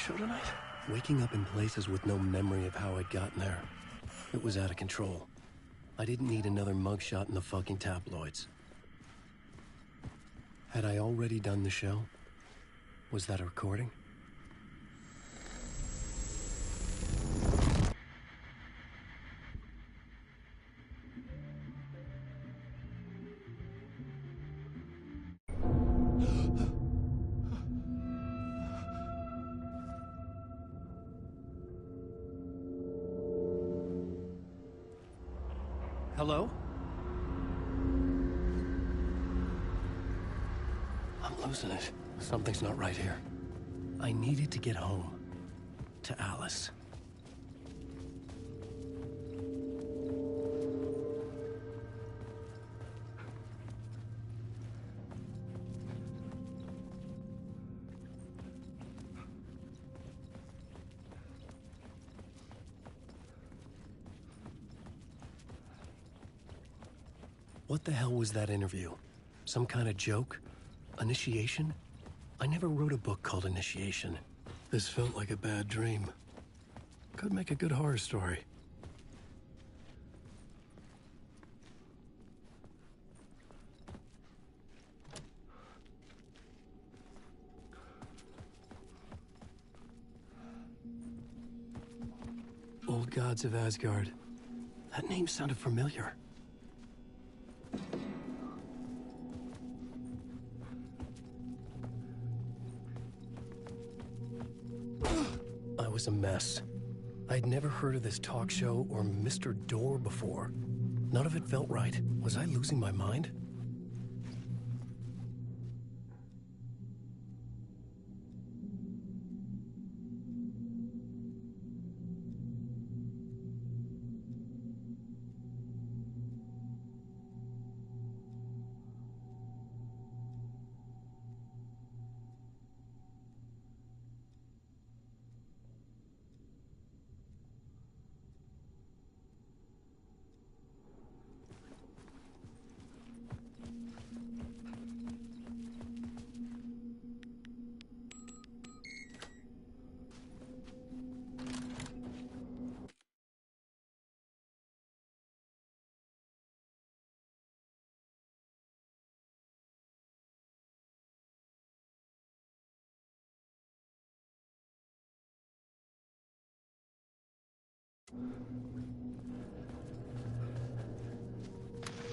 show tonight? Waking up in places with no memory of how I'd gotten there. It was out of control. I didn't need another mugshot in the fucking tabloids. Had I already done the show? Was that a recording? Hello? I'm losing it. Something's not right here. I needed to get home. To Alice. What the hell was that interview? Some kind of joke? Initiation? I never wrote a book called Initiation. This felt like a bad dream. Could make a good horror story. Old Gods of Asgard. That name sounded familiar. I was a mess. I'd never heard of this talk show or Mr. Door before. None of it felt right. Was I losing my mind?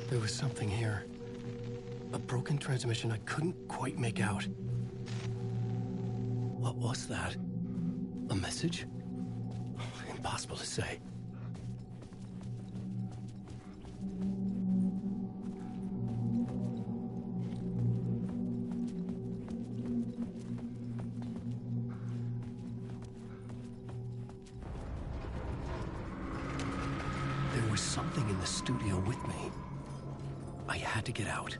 There was something here. A broken transmission I couldn't quite make out. What was that? A message? Impossible to say. There was something in the studio with me. I had to get out.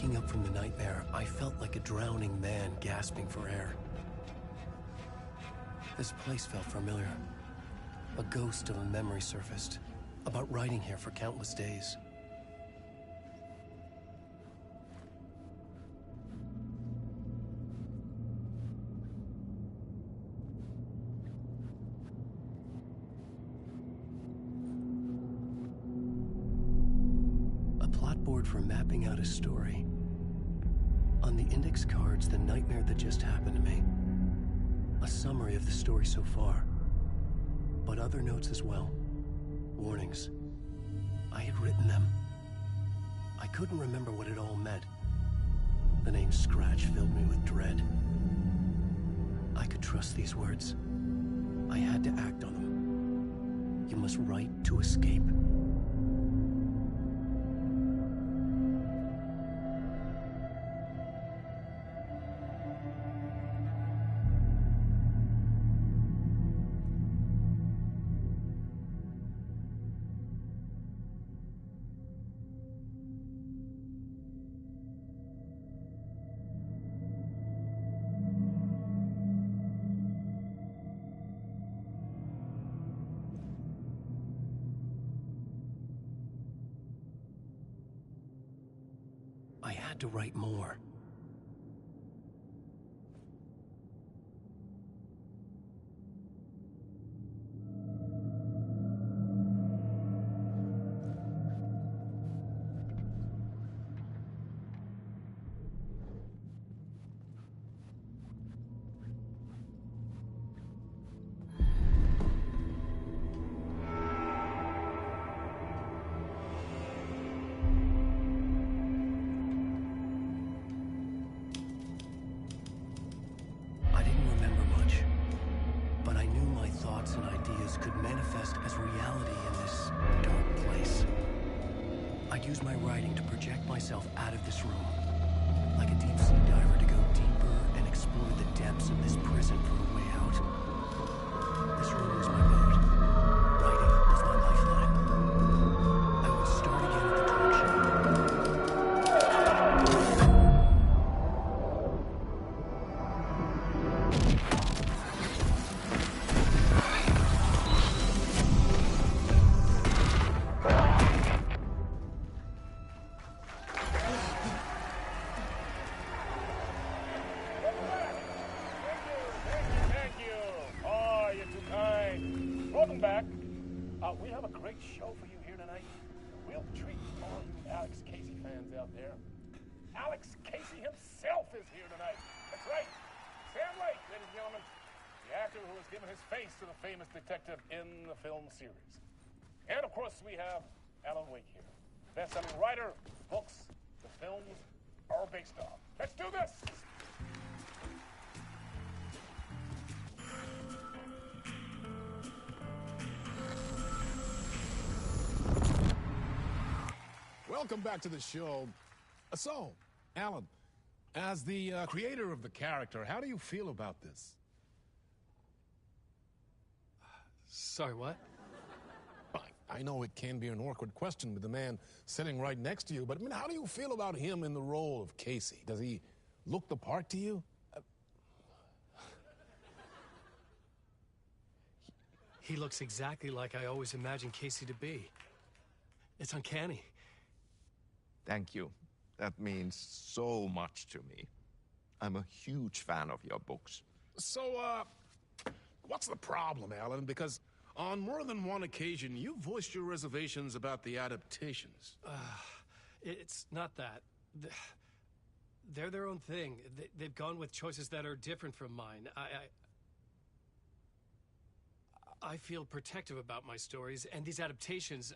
Waking up from the nightmare, I felt like a drowning man gasping for air. This place felt familiar. A ghost of a memory surfaced, about riding here for countless days. A plot board for mapping out a story. On the index cards, the nightmare that just happened to me. A summary of the story so far. But other notes as well. Warnings. I had written them. I couldn't remember what it all meant. The name Scratch filled me with dread. I could trust these words. I had to act on them. You must write to escape. I had to write more. And ideas could manifest as reality in this dark place. I'd use my writing to project myself out of this room, like a deep-sea diver to go deeper and explore the depths of this prison for a way out. This room was my boat. Writing was my lifeline. I would start again at the talk show. Welcome back. We have a great show for you here tonight. We'll treat all you Alex Casey fans out there. Alex Casey himself is here tonight. That's right. Sam Lake, ladies and gentlemen. The actor who has given his face to the famous detective in the film series. And of course we have Alan Wake here. Best-selling writer, books, the films are based on. Let's do this! Welcome back to the show. So, Alan, as the creator of the character, how do you feel about this? Sorry, what? I know it can be an awkward question with the man sitting right next to you, but I mean, how do you feel about him in the role of Casey? Does he look the part to you? He looks exactly like I always imagined Casey to be. It's uncanny. Thank you. That means so much to me. I'm a huge fan of your books. So, what's the problem, Alan? Because on more than one occasion, you voiced your reservations about the adaptations. It's not that. They're their own thing. They've gone with choices that are different from mine. I feel protective about my stories, and these adaptations...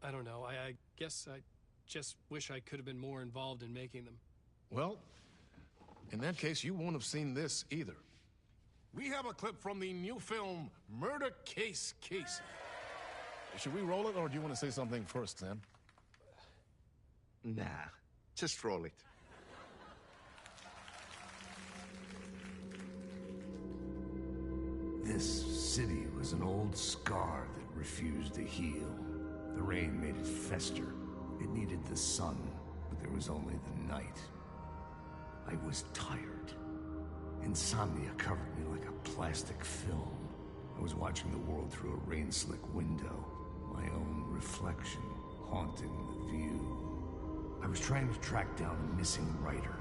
I don't know. I guess I just wish I could have been more involved in making them. Well, in that case, you won't have seen this either. We have a clip from the new film, Murder Case Casey. Should we roll it, or do you want to say something first, Sam? Nah, just roll it. This city was an old scar that refused to heal. The rain made it fester, It needed the sun, but there was only the night. I was tired. Insomnia covered me like a plastic film. I was watching the world through a rain-slick window, my own reflection haunting the view. I was trying to track down a missing writer.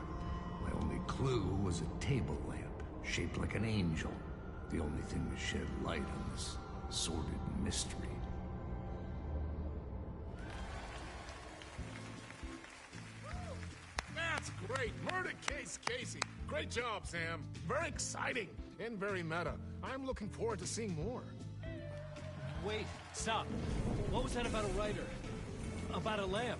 My only clue was a table lamp, shaped like an angel. The only thing to shed light on this sordid mystery. That's great! Murder Case Casey! Great job, Sam. Very exciting and very meta. I'm looking forward to seeing more. Wait, stop. What was that about a writer? About a lamp?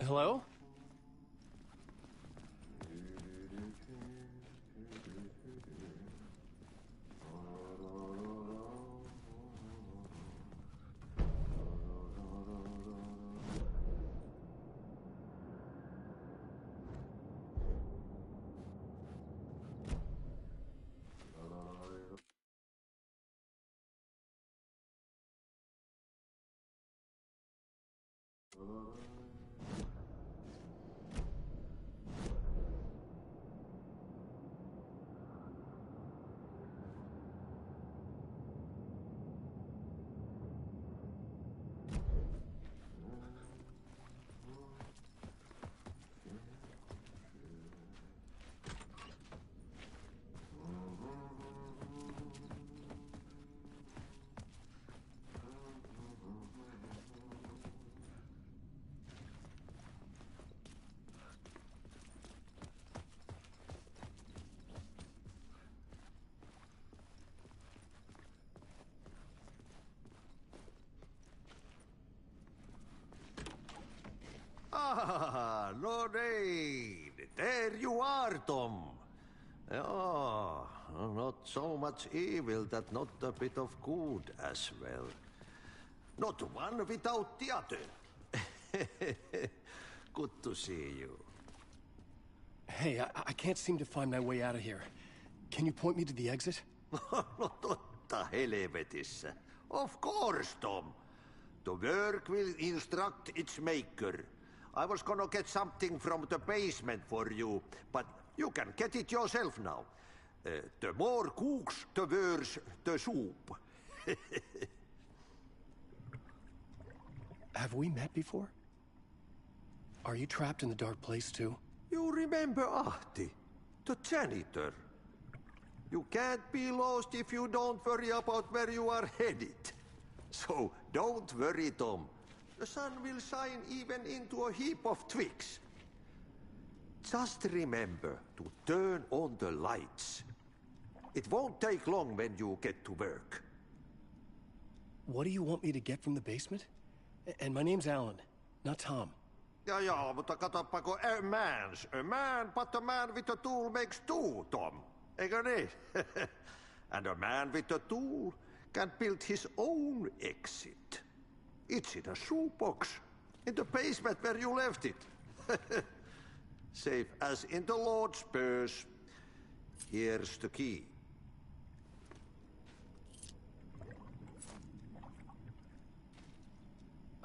Hello? Ah, Lorraine! There you are, Tom. Oh, not so much evil that not a bit of good as well. Not one without the other. Good to see you. Hey, I can't seem to find my way out of here. Can you point me to the exit? No totta helvetissä. Of course, Tom. The work will instruct its maker. I was gonna get something from the basement for you, but you can get it yourself now. The more cooks, the worse the soup. Have we met before? Are you trapped in the dark place too? You remember Ahti, the janitor. You can't be lost if you don't worry about where you are headed. So don't worry, Tom. The sun will shine even into a heap of twigs. Just remember to turn on the lights. It won't take long when you get to work. What do you want me to get from the basement? And my name's Alan. not Tom. Ja, mutta katoppa kun a man, but a man with a tool makes two, Tom. Eikö niin? And a man with a tool can build his own exit. It's in a shoebox, in the basement where you left it. Safe as in the Lord's purse. Here's the key.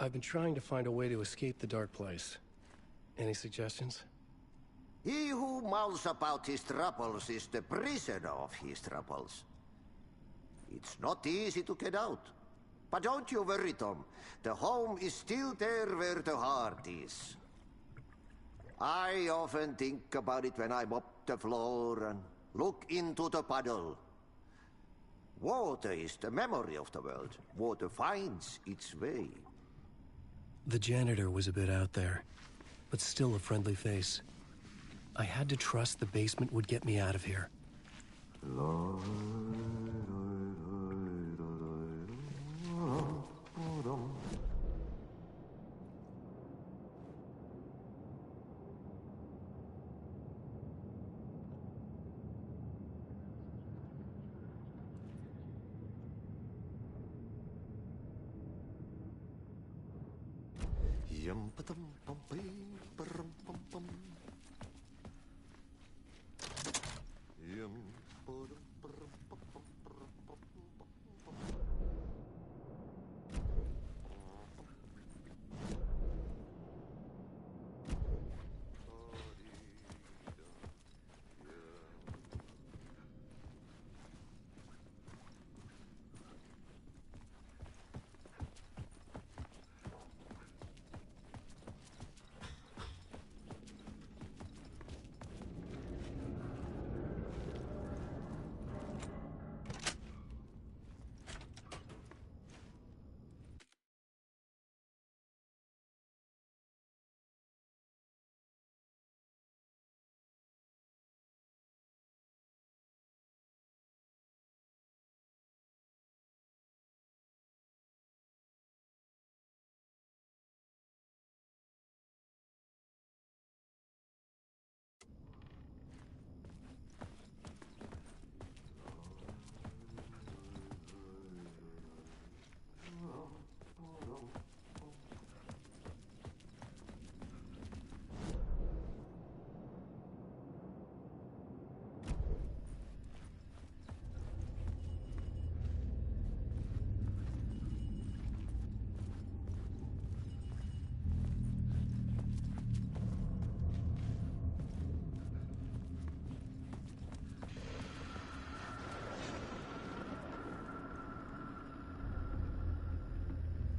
I've been trying to find a way to escape the dark place. Any suggestions? He who mouths about his troubles is the prisoner of his troubles. It's not easy to get out. But don't you worry, Tom. The home is still there where the heart is. I often think about it when I mop the floor and look into the puddle. Water is the memory of the world. Water finds its way. The janitor was a bit out there, but still a friendly face. I had to trust the basement would get me out of here.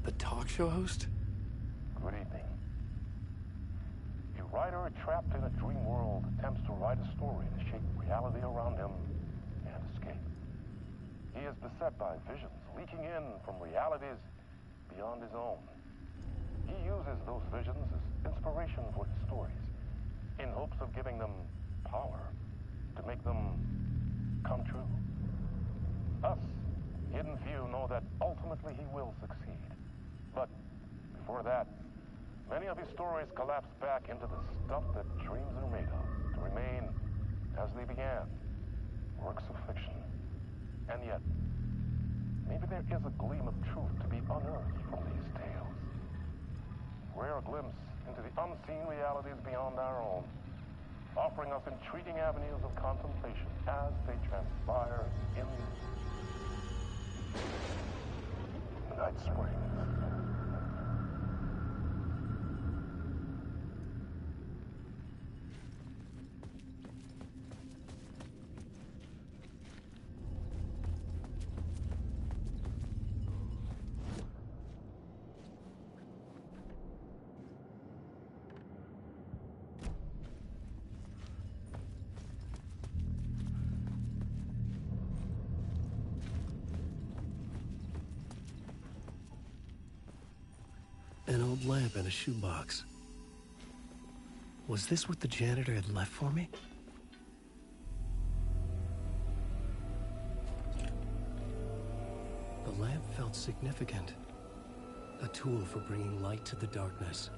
The talk show host? Good evening. A writer trapped in a dream world attempts to write a story to shape reality around him and escape. He is beset by visions leaking in from realities beyond his own. He uses those visions as inspiration for his stories, in hopes of giving them power to make them come true. Us, hidden few, know that ultimately he will succeed. But before that, many of his stories collapse back into the stuff that dreams are made of, to remain as they began, works of fiction. And yet, maybe there is a gleam of truth to be unearthed from these tales. Rare glimpse into the unseen realities beyond our own, offering us intriguing avenues of contemplation as they transpire in Night Springs. An old lamp in a shoebox. Was this what the janitor had left for me? The lamp felt significant. A tool for bringing light to the darkness.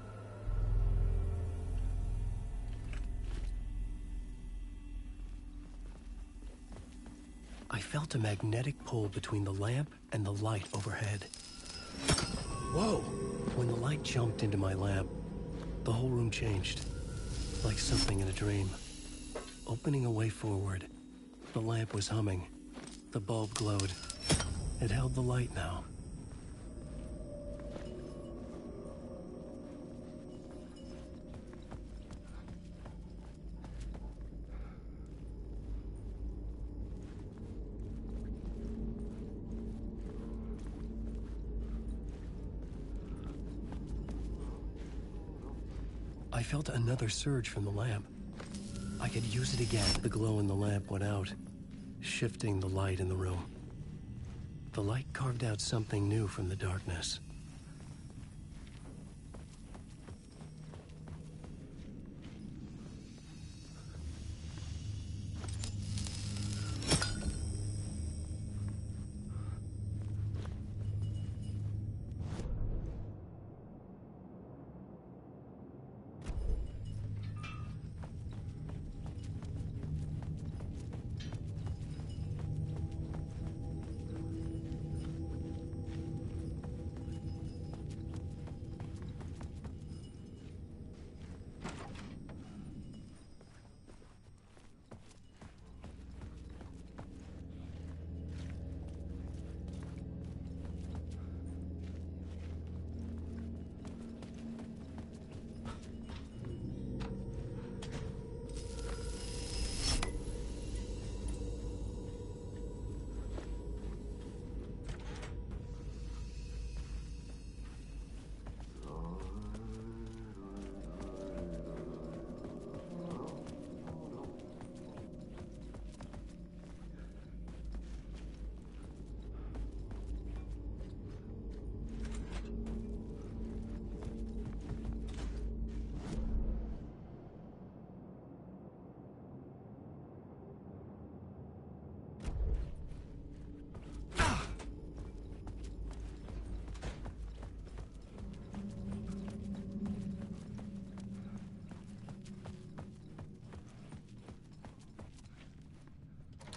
felt a magnetic pull between the lamp and the light overhead. Whoa! When the light jumped into my lamp, the whole room changed, like something in a dream. Opening a way forward, the lamp was humming. The bulb glowed. It held the light now. I felt another surge from the lamp. I could use it again. The glow in the lamp went out, shifting the light in the room. The light carved out something new from the darkness.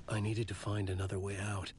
I needed to find another way out.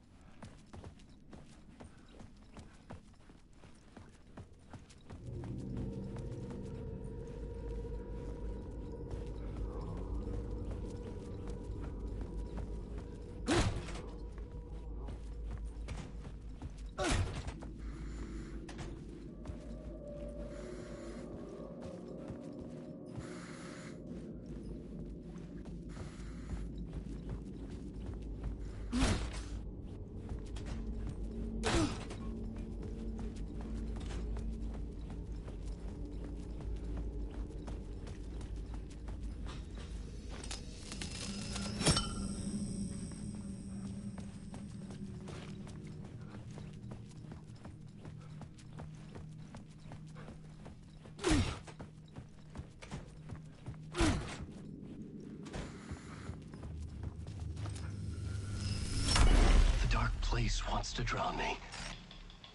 Place wants to drown me.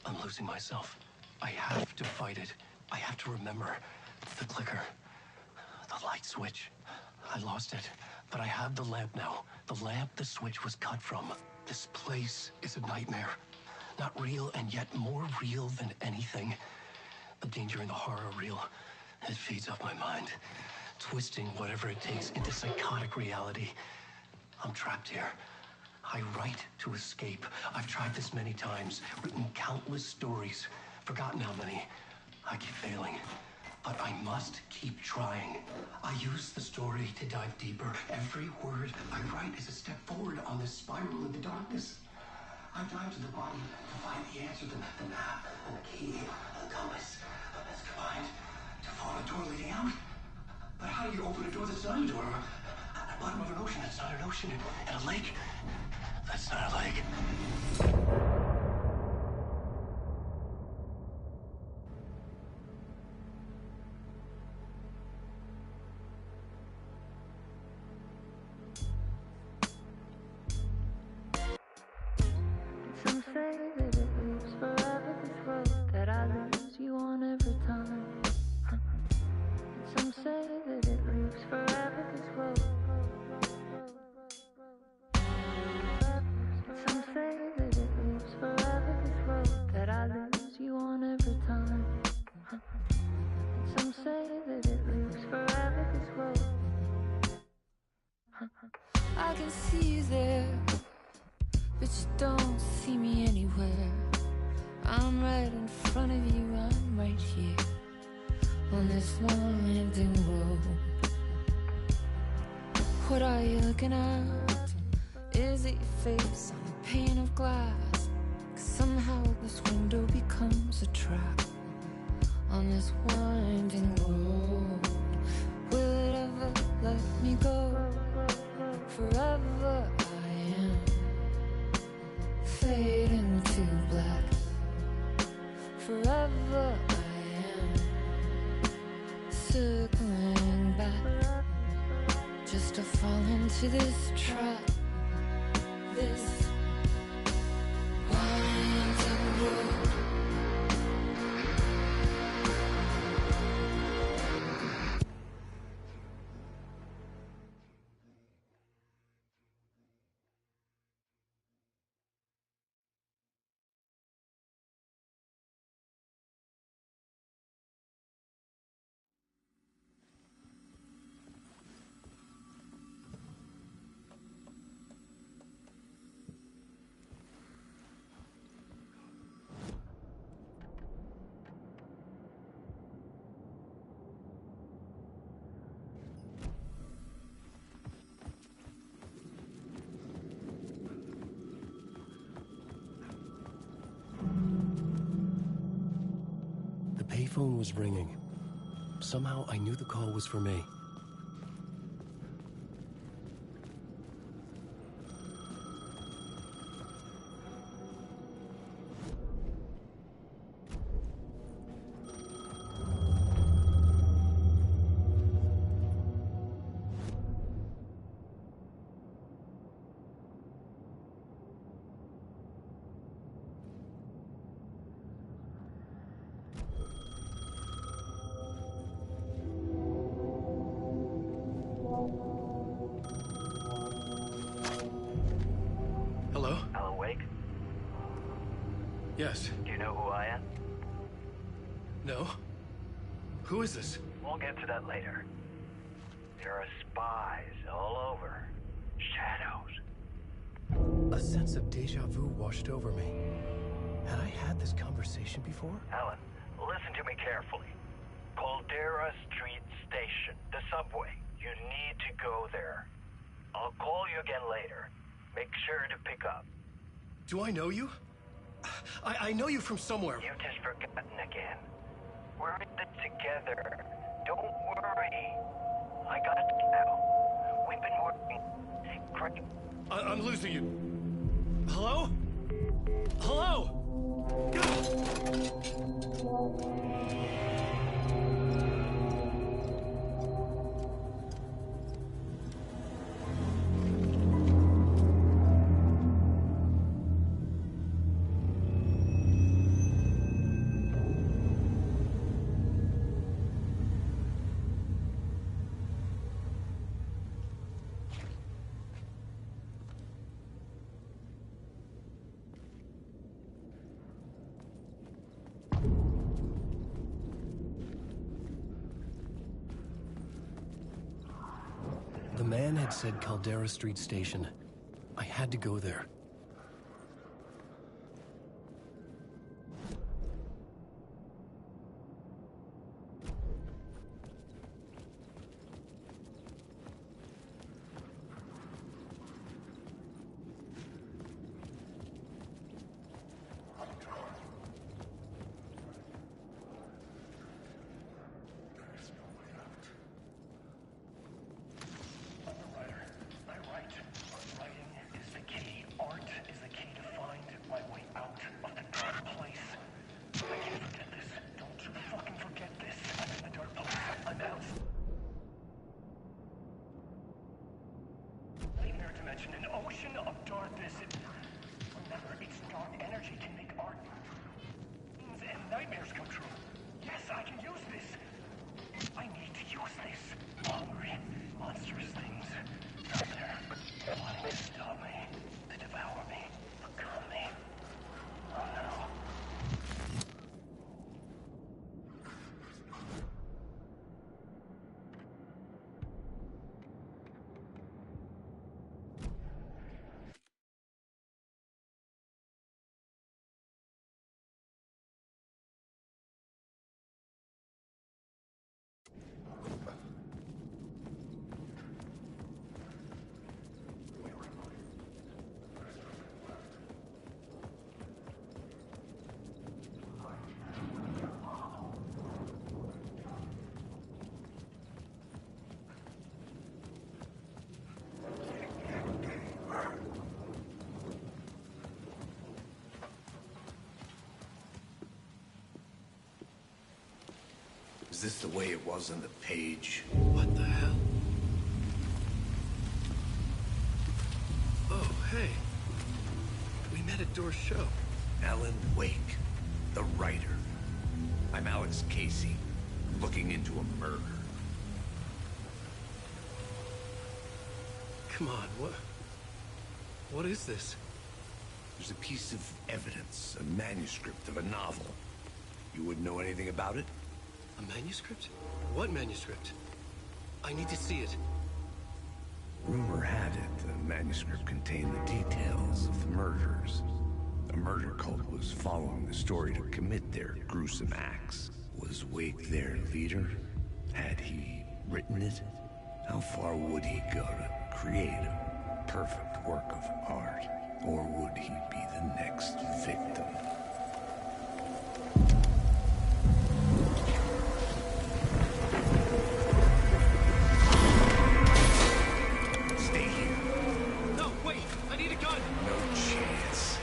I'm losing myself. I have to fight it. I have to remember the clicker, the light switch. I lost it, but I have the lamp now. The lamp the switch was cut from. This place is a nightmare. Not real, and yet more real than anything. The danger and the horror real. It feeds off my mind, twisting whatever it takes into psychotic reality. I'm trapped here. I write to escape. I've tried this many times, written countless stories, forgotten how many. I keep failing, but I must keep trying. I use the story to dive deeper. Every word I write is a step forward on this spiral in the darkness. I dive to the bottom to find the answer, the map, and the key, and the compass. It's combined to form a door leading out. But how do you open a door that's not a door? At the bottom of an ocean that's not an ocean, and a lake that's not a lake. Some say that it lives forever, this road that I lose you on every time. And some say that it lives forever, this road. I can see you there, but you don't see me anywhere. I'm right in front of you, I'm right here on this long winding road. What are you looking at? Is it your face on a pane of glass? 'Cause somehow this window becomes a trap on this winding road. Will it ever let me go? Forever I am fading to black. Forever I am circling back, just to fall into this trap, this winding road. The payphone was ringing. Somehow I knew the call was for me. Hello? Alan Wake? Yes. Do you know who I am? No? Who is this? We'll get to that later. There are spies all over. Shadows. A sense of deja vu washed over me. Had I had this conversation before? Alan, listen to me carefully. Caldera Street Station, the subway. You need to go there. I'll call you again later. Make sure to pick up. Do I know you? I know you from somewhere. You've just forgotten again. We're in this together. Don't worry. I got you now. We've been working. Great. I'm losing you. Hello? Hello? The man had said Caldera Street Station. I had to go there. Writing is the key. Art Is this the way it was on the page? What the hell? Oh, hey. We met at Door's show. Alan Wake, the writer. I'm Alex Casey, looking into a murder. Come on, what is this? There's a piece of evidence, a manuscript of a novel. You wouldn't know anything about it? A manuscript? What manuscript? I need to see it. Rumor had it the manuscript contained the details of the murders. A murder cult was following the story to commit their gruesome acts. Was Wake their leader? Had he written it? How far would he go to create a perfect work of art? Or would he be the next victim? Stay here. No, wait! I need a gun! No chance.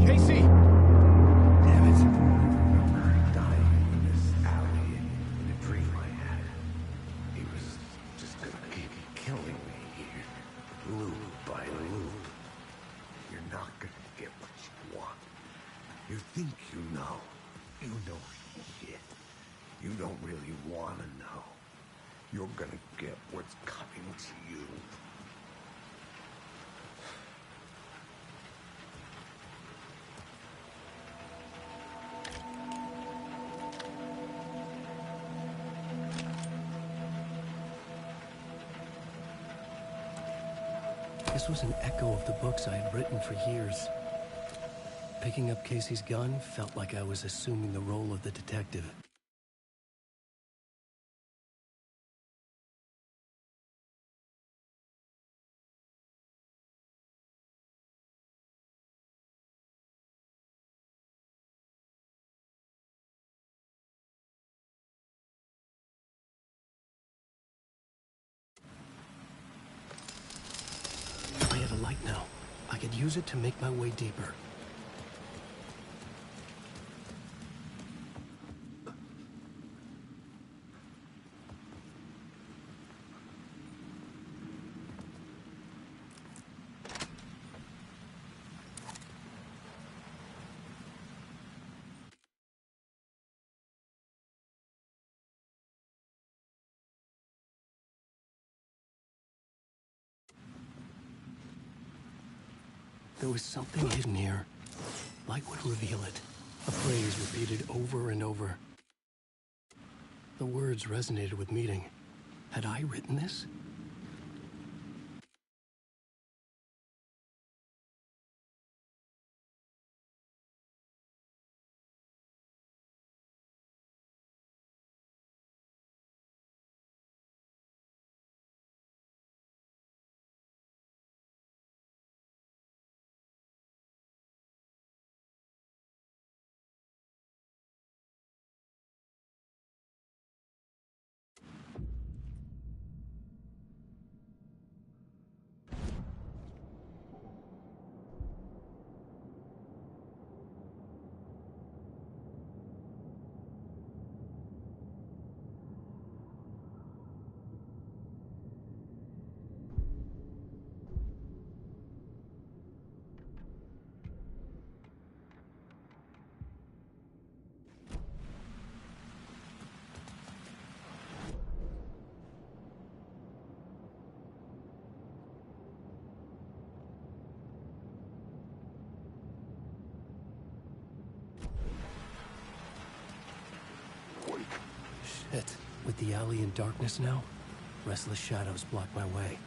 Casey! Damn it. I remember dying in this alley in a dream I had. He was just gonna keep killing me here, loop by loop. You're not gonna get what you want. You think you know. You know shit. You don't really wanna know. You're gonna get what's coming to you. This was an echo of the books I had written for years. Picking up Casey's gun felt like I was assuming the role of the detective. I had a light now. I could use it to make my way deeper. There was something hidden here. Light would reveal it. A phrase repeated over and over. The words resonated with meaning. Had I written this? Shit. With the alley in darkness now, restless shadows block my way.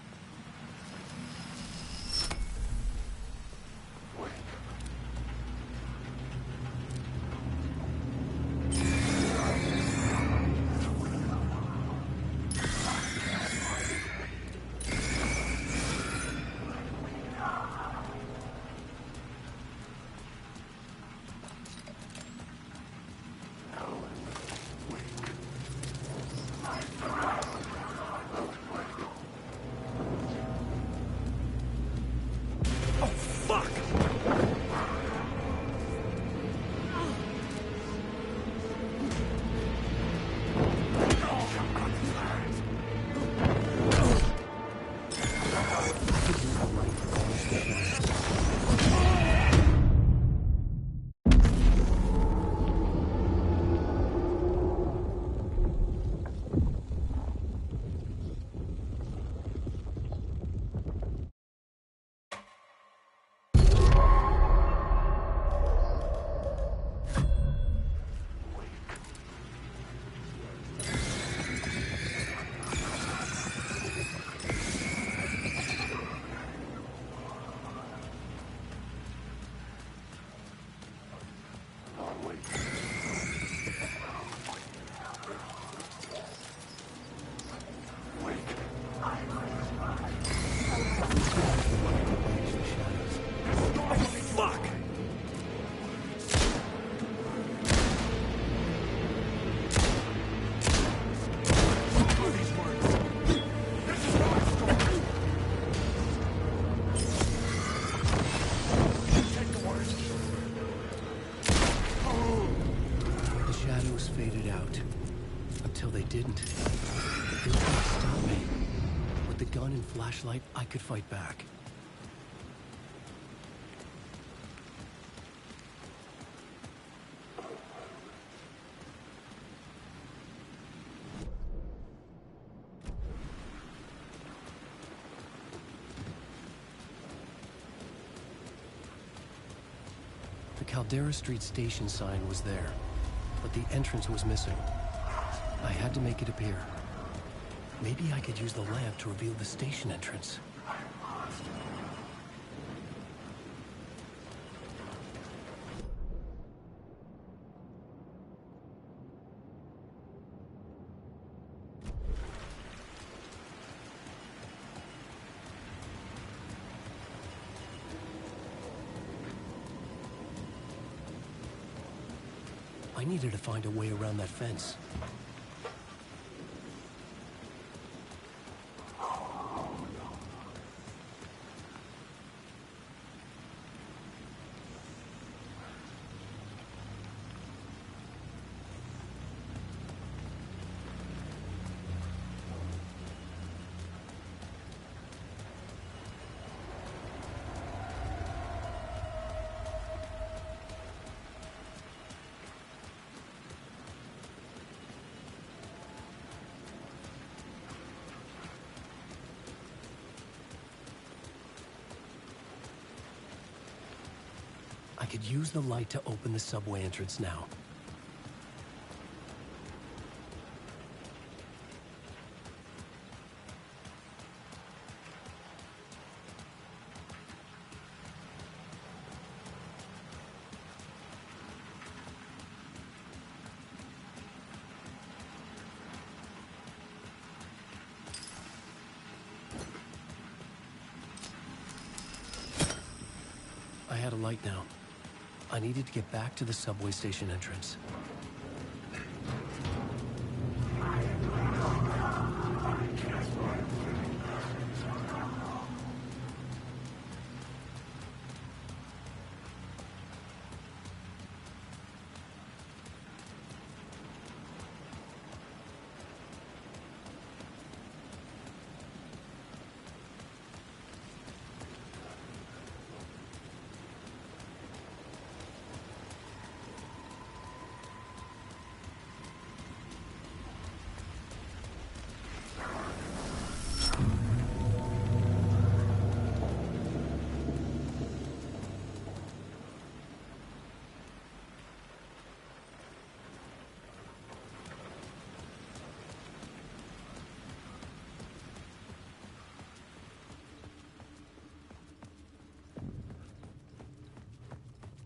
out. Until they didn't. They were trying to stop me. With the gun and flashlight, I could fight back. The Caldera Street station sign was there, but the entrance was missing. I had to make it appear. Maybe I could use the lamp to reveal the station entrance. I needed to find a way around that fence. I could use the light to open the subway entrance now. I had a light now. I needed to get back to the subway station entrance.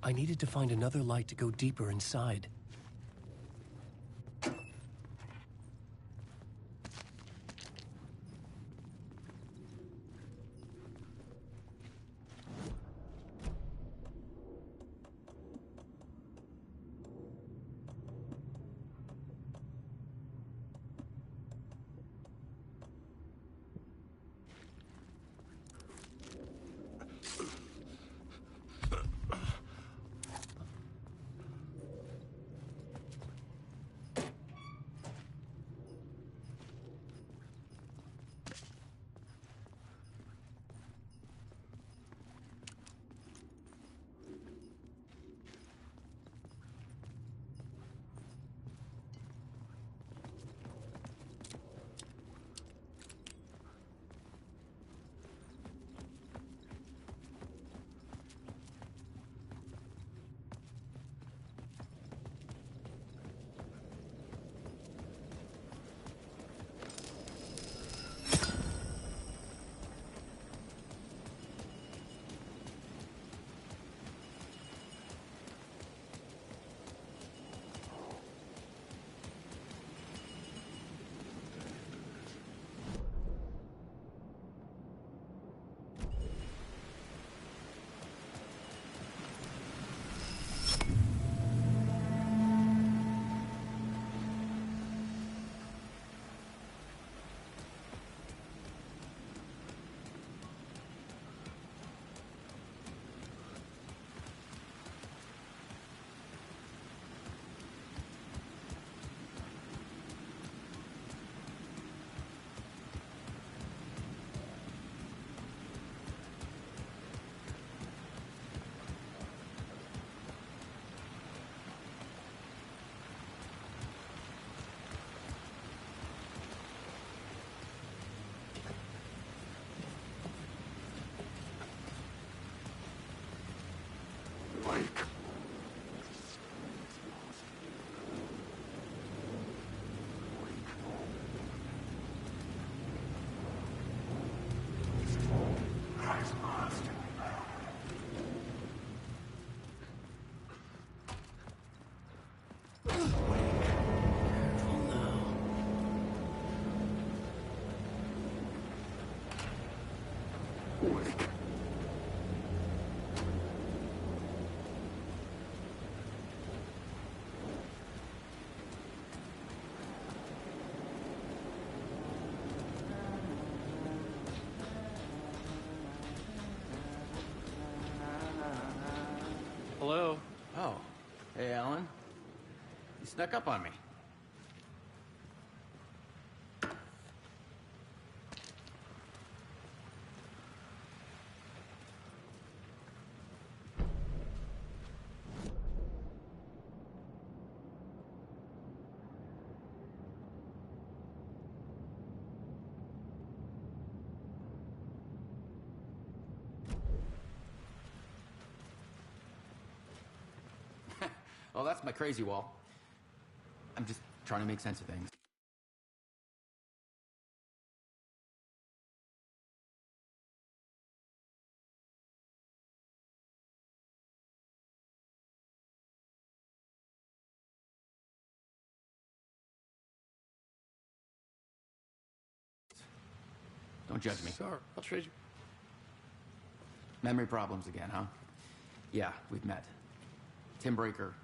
I needed to find another light to go deeper inside. Hello? Oh. Hey, Alan. You snuck up on me. Oh, that's my crazy wall. I'm just trying to make sense of things. Don't judge me. Sorry, I'll trade you. Memory problems again, huh? Yeah, we've met. Tim Breaker.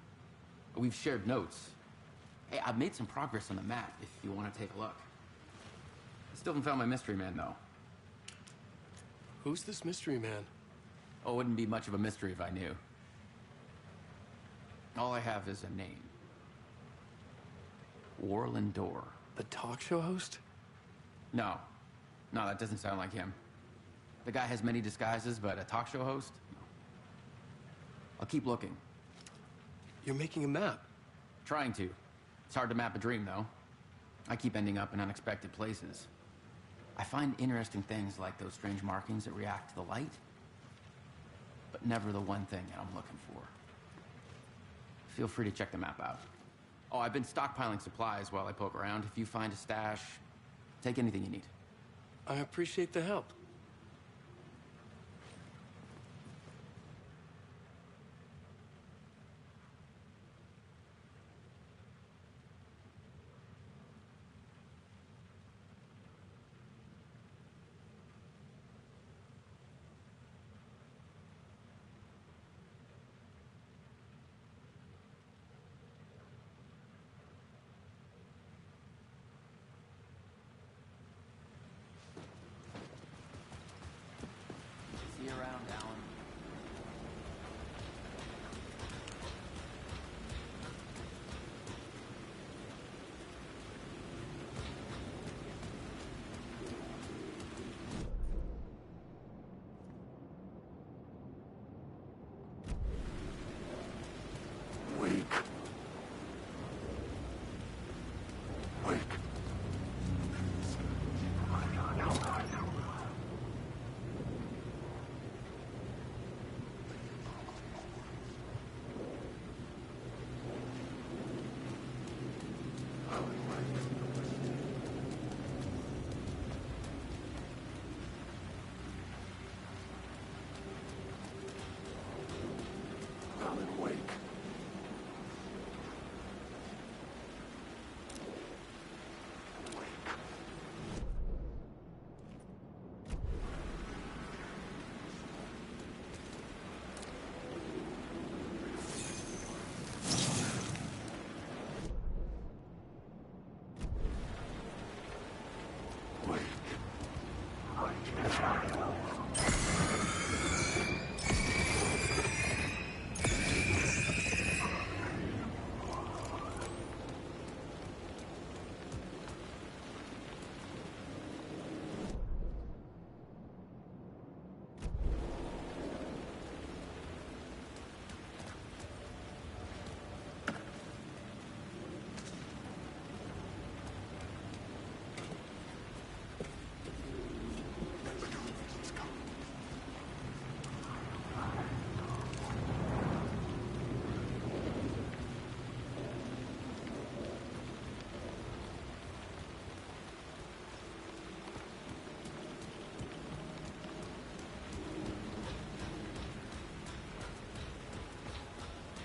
We've shared notes. Hey, I've made some progress on the map if you want to take a look. I still haven't found my mystery man, though. Who's this mystery man? Oh, it wouldn't be much of a mystery if I knew. All I have is a name. Warlin Door. The talk show host? No. No, that doesn't sound like him. The guy has many disguises, but a talk show host? No. I'll keep looking. You're making a map. Trying to. It's hard to map a dream, though. I keep ending up in unexpected places. I find interesting things like those strange markings that react to the light, but never the one thing that I'm looking for. Feel free to check the map out. Oh, I've been stockpiling supplies while I poke around. If you find a stash, take anything you need. I appreciate the help. See you around, Alan.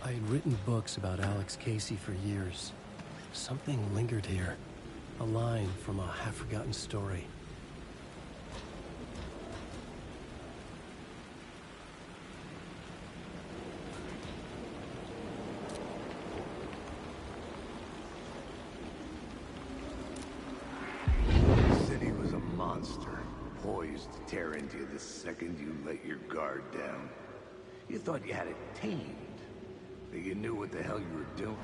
I had written books about Alex Casey for years. Something lingered here. A line from a half-forgotten story. poised to tear into you the second you let your guard down. You thought you had it tamed, that you knew what the hell you were doing.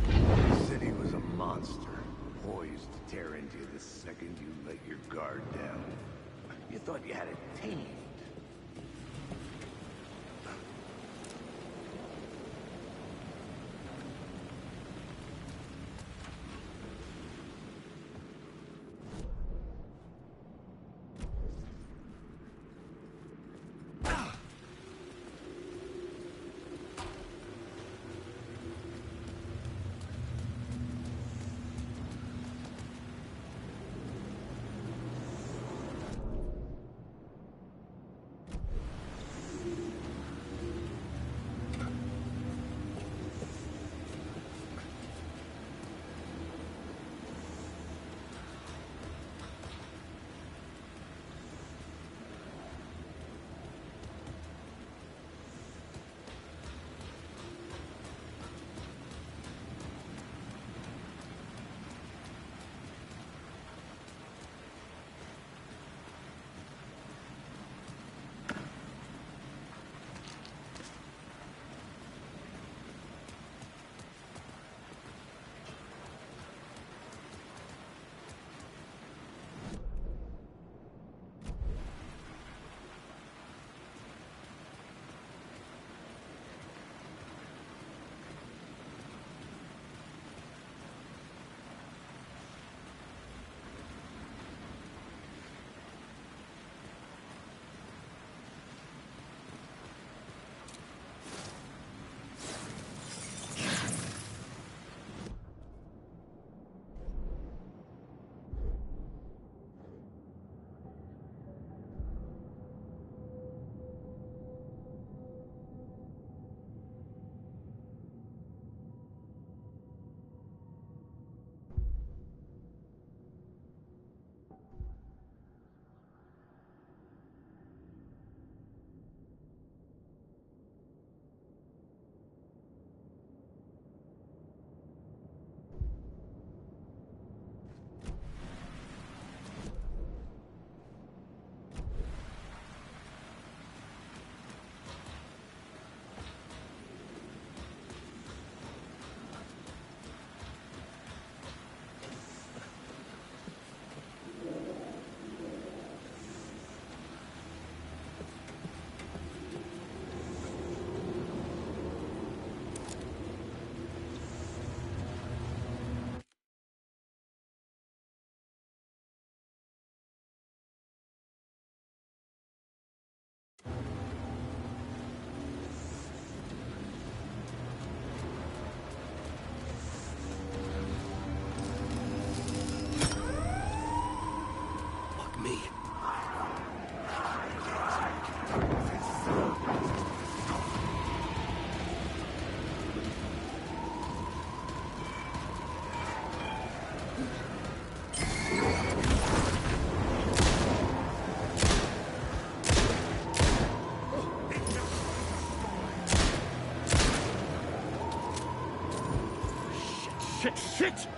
You said he was a monster, poised to tear into you the second you let your guard down. You thought you had it tamed. Shit!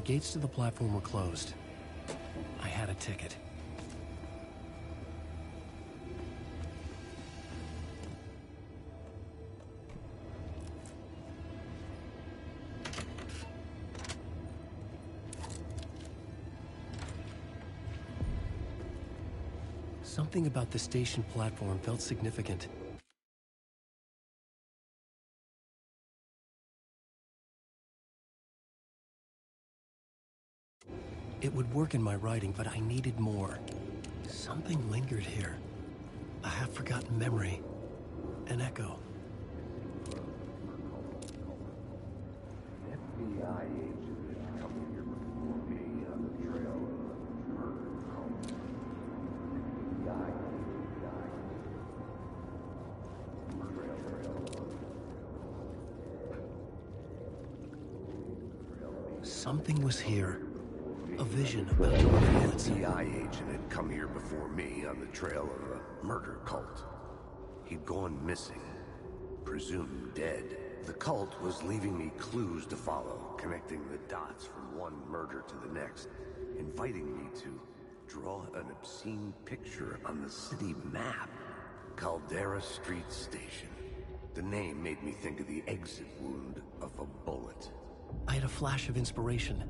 The gates to the platform were closed. I had a ticket. Something about the station platform felt significant. It would work in my writing, but I needed more. Something lingered here. A half-forgotten memory. An echo. FBI agent coming here before me on the trail of murder cult. Something was here. A vision about to reveal itself. An FBI agent had come here before me on the trail of a murder cult. He'd gone missing, presumed dead. The cult was leaving me clues to follow, connecting the dots from one murder to the next, inviting me to draw an obscene picture on the city map. Caldera Street Station. The name made me think of the exit wound of a bullet. I had a flash of inspiration.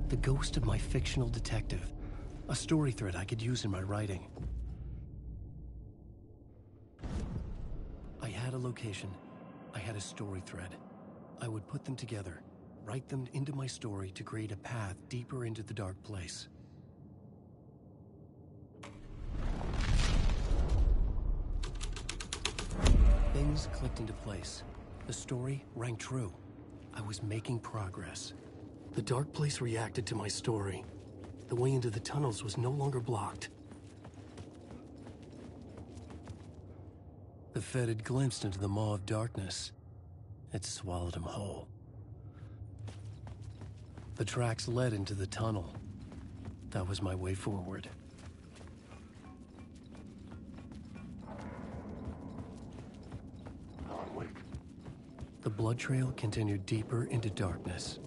The ghost of my fictional detective. A story thread I could use in my writing. I had a location. I had a story thread. I would put them together, write them into my story to create a path deeper into the dark place. Things clicked into place. The story rang true. I was making progress. The dark place reacted to my story. The way into the tunnels was no longer blocked. The Fed had glimpsed into the maw of darkness. It swallowed him whole. The tracks led into the tunnel. That was my way forward. The blood trail continued deeper into darkness.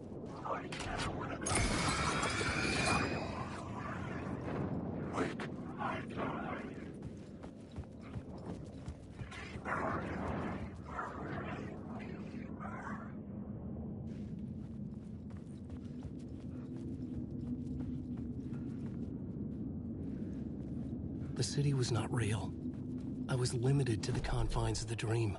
The city was not real. I was limited to the confines of the dream.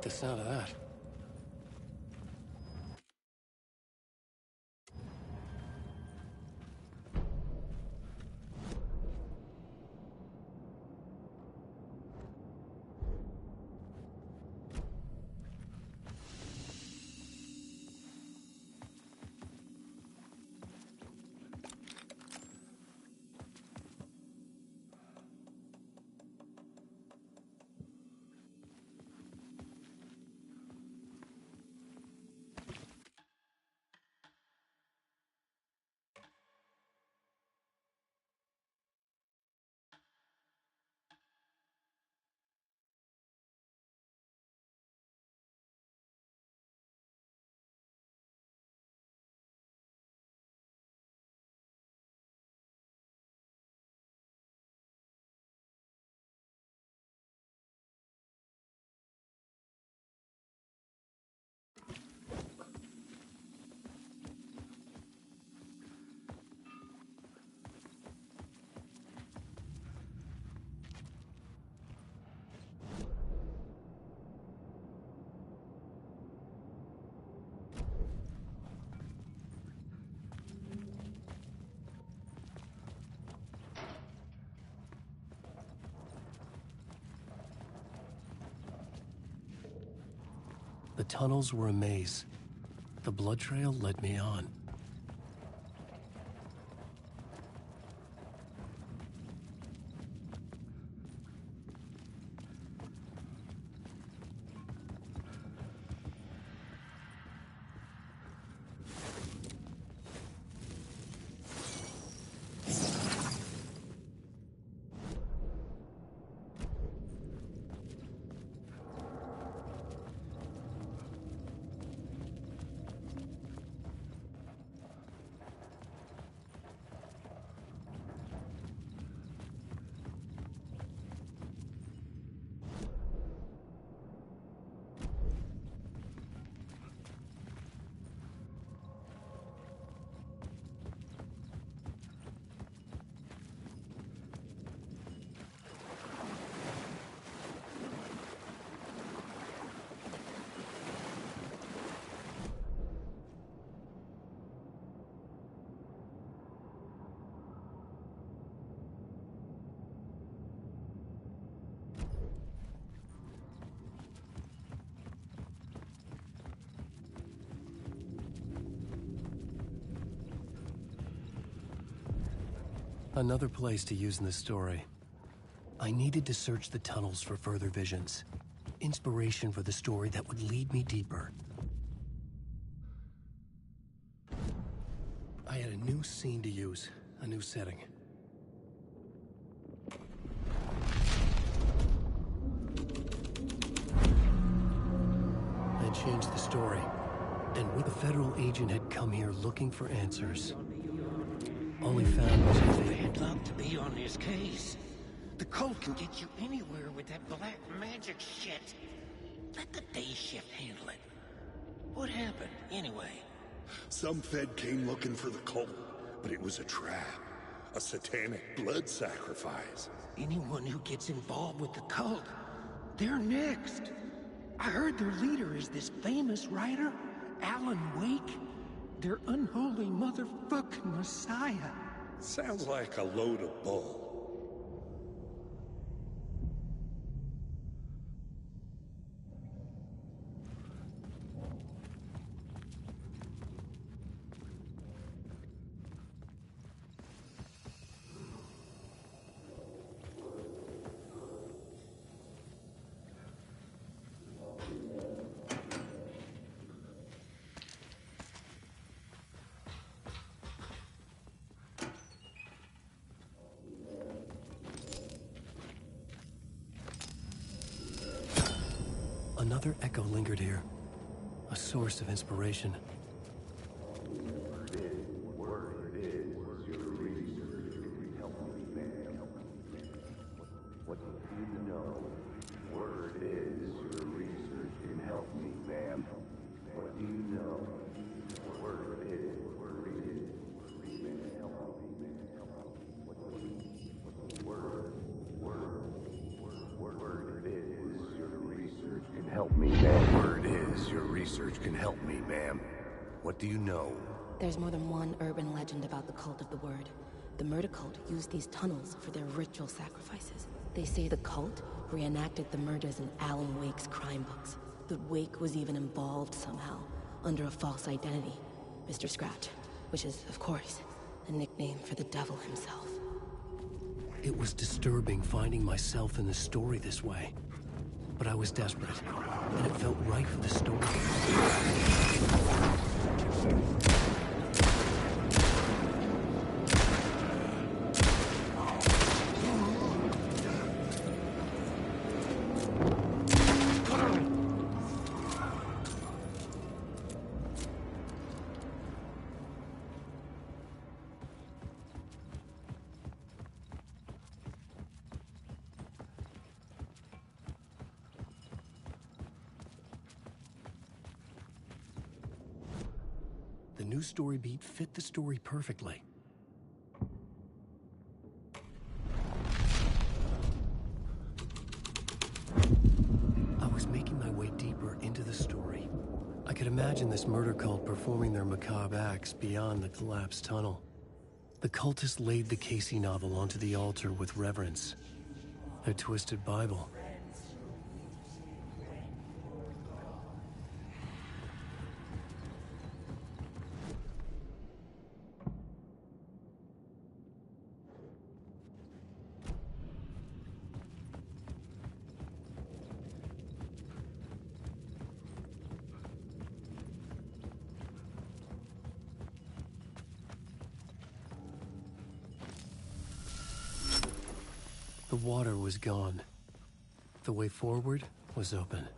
The sound of that. The tunnels were a maze. The blood trail led me on. Another place to use in the story. I needed to search the tunnels for further visions. Inspiration for the story that would lead me deeper. I had a new scene to use, a new setting. I changed the story, and with a federal agent had come here looking for answers. All he found was a fake. I'd love to be on this case. The cult can get you anywhere with that black magic shit. Let the day shift handle it. What happened, anyway? Some Fed came looking for the cult, but it was a trap. A satanic blood sacrifice. Anyone who gets involved with the cult, they're next. I heard their leader is this famous writer, Alan Wake. Their unholy motherfucking messiah. Sounds like a load of bull. Another echo lingered here. A source of inspiration. What do you know? Word is your research can help me, ma'am. What do you know? Word is your research can help me, ma'am. Word is your research can help me, ma'am. Word is your research can help me, ma'am. What do you know? There's more than one urban legend about the Cult of the Word. The murder cult used these tunnels for their ritual sacrifices. They say the cult reenacted the murders in Alan Wake's crime books. That Wake was even involved somehow, under a false identity, Mr. Scratch, which is, of course, a nickname for the devil himself. It was disturbing finding myself in the story this way. But I was desperate, and it felt right for the story. The new story beat fit the story perfectly. I was making my way deeper into the story. I could imagine this murder cult performing their macabre acts beyond the collapsed tunnel. The cultists laid the Casey novel onto the altar with reverence. Their twisted Bible. The water was gone. The way forward was open.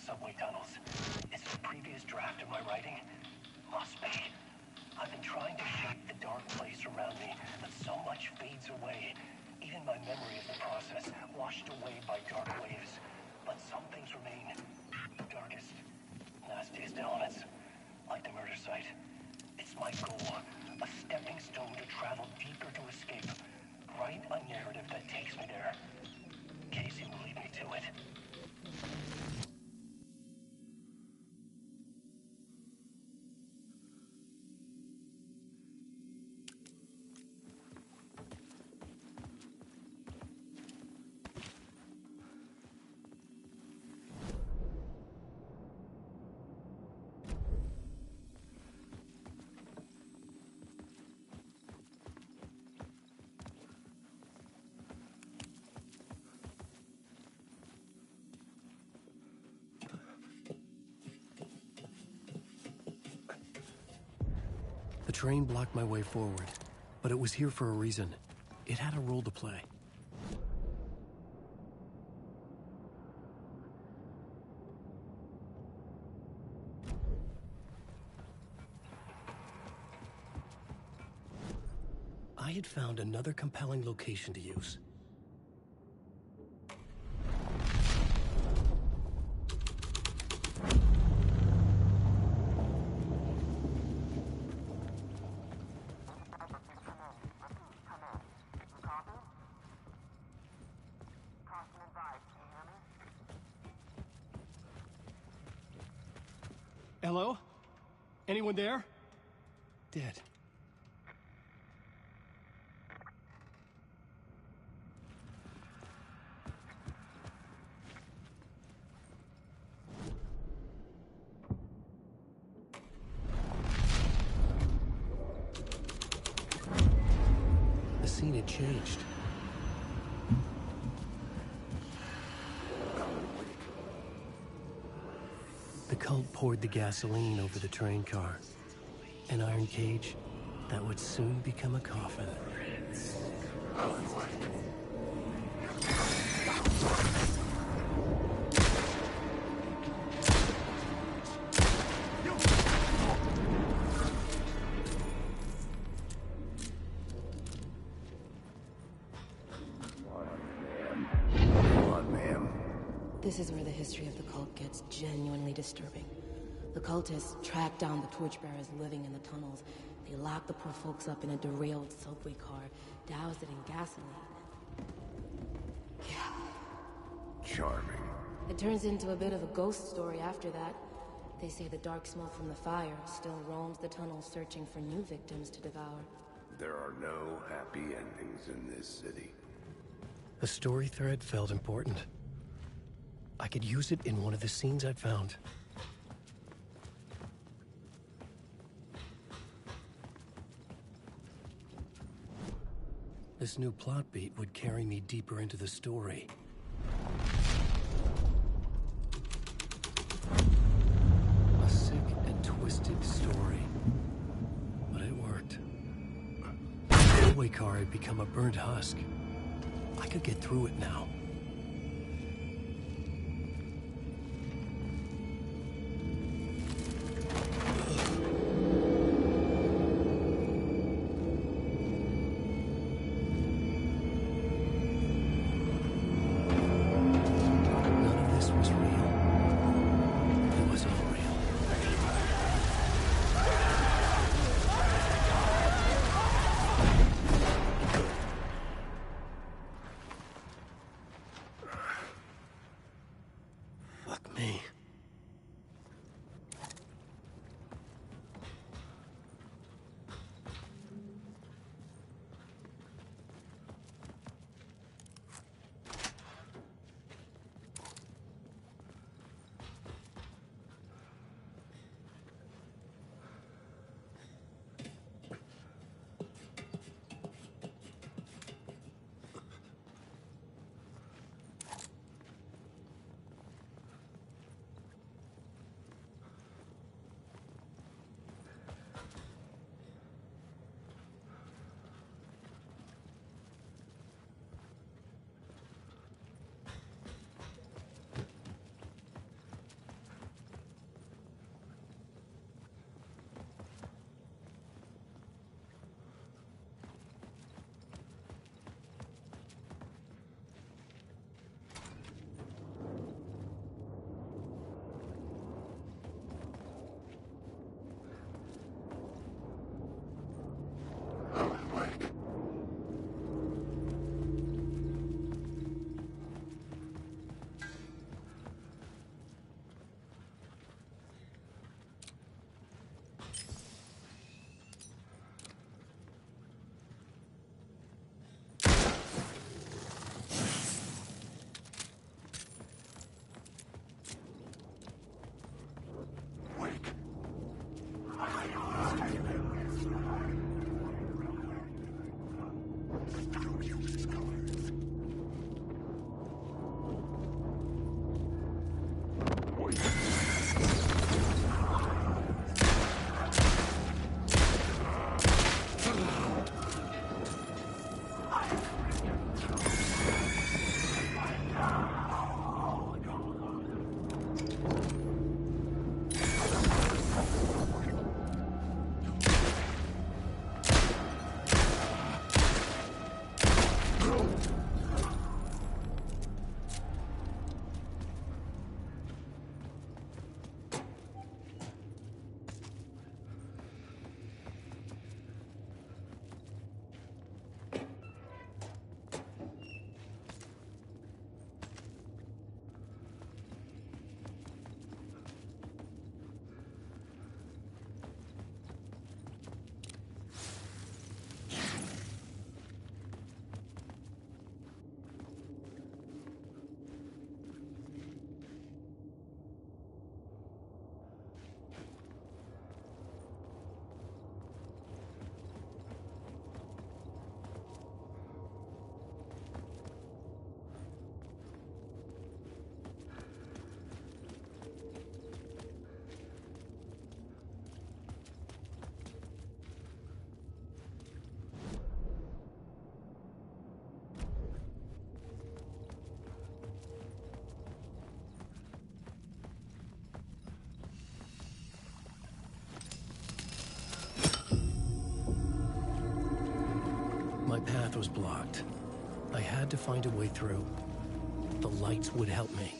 Subway tunnels. Is it a previous draft of my writing? Must be. I've been trying to shape the dark place around me, but so much fades away. Even my memory of the process, washed away by dark waves. But some things remain. The darkest, nastiest elements, like the murder site. It's my goal, a stepping stone to travel deeper to escape. Write a narrative that takes me there. Casey will lead me to it. The train blocked my way forward, but it was here for a reason. It had a role to play. I had found another compelling location to use. Hello? Anyone there? Dead. The scene had changed. The cult poured the gasoline over the train car. An iron cage that would soon become a coffin. This is where the history of the cult gets genuinely disturbing. The cultists tracked down the torchbearers living in the tunnels. They locked the poor folks up in a derailed subway car, doused it in gasoline. Yeah. Charming. It turns into a bit of a ghost story after that. They say the dark smoke from the fire still roams the tunnels searching for new victims to devour. There are no happy endings in this city. The story thread felt important. I could use it in one of the scenes I'd found. This new plot beat would carry me deeper into the story. A sick and twisted story. But it worked. The subway car had become a burnt husk. I could get through it now. My path was blocked. I had to find a way through. The lights would help me.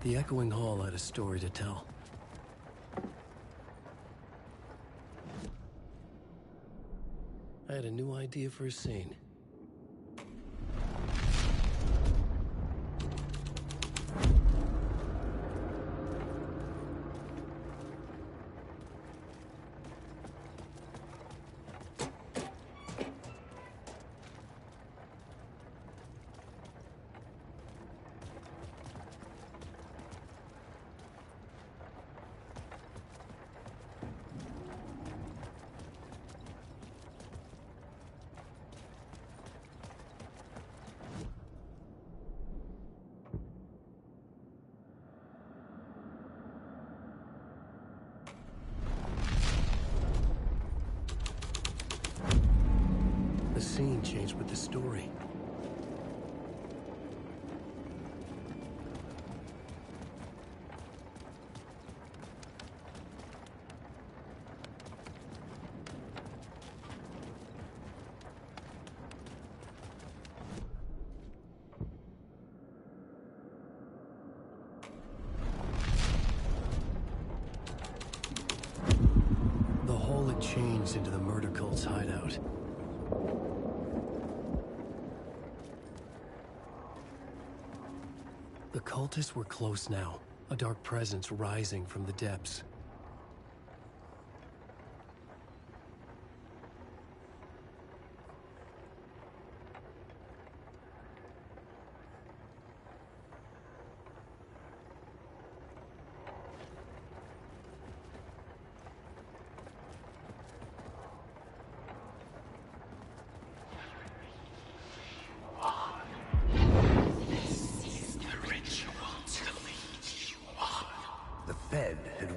The echoing hall had a story to tell. I had a new idea for a scene. The scene changed with the story. The hall had changed into the murder cult's hideout. The cultists were close now, a dark presence rising from the depths.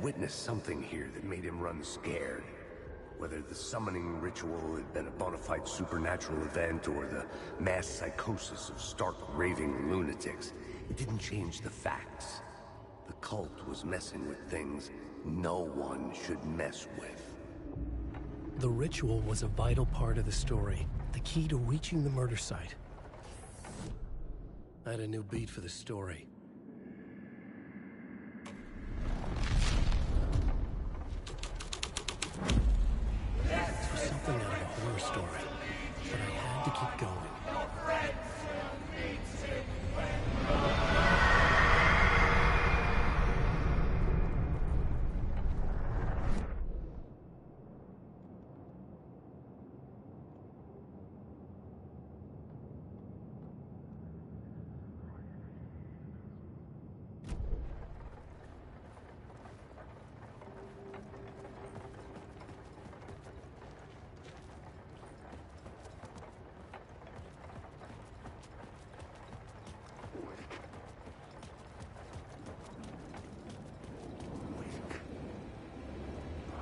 Witnessed something here that made him run scared. Whether the summoning ritual had been a bona fide supernatural event or the mass psychosis of stark raving lunatics, it didn't change the facts. The cult was messing with things no one should mess with. The ritual was a vital part of the story, the key to reaching the murder site. I had a new beat for the story. Something out of a horror story, but I had to keep going.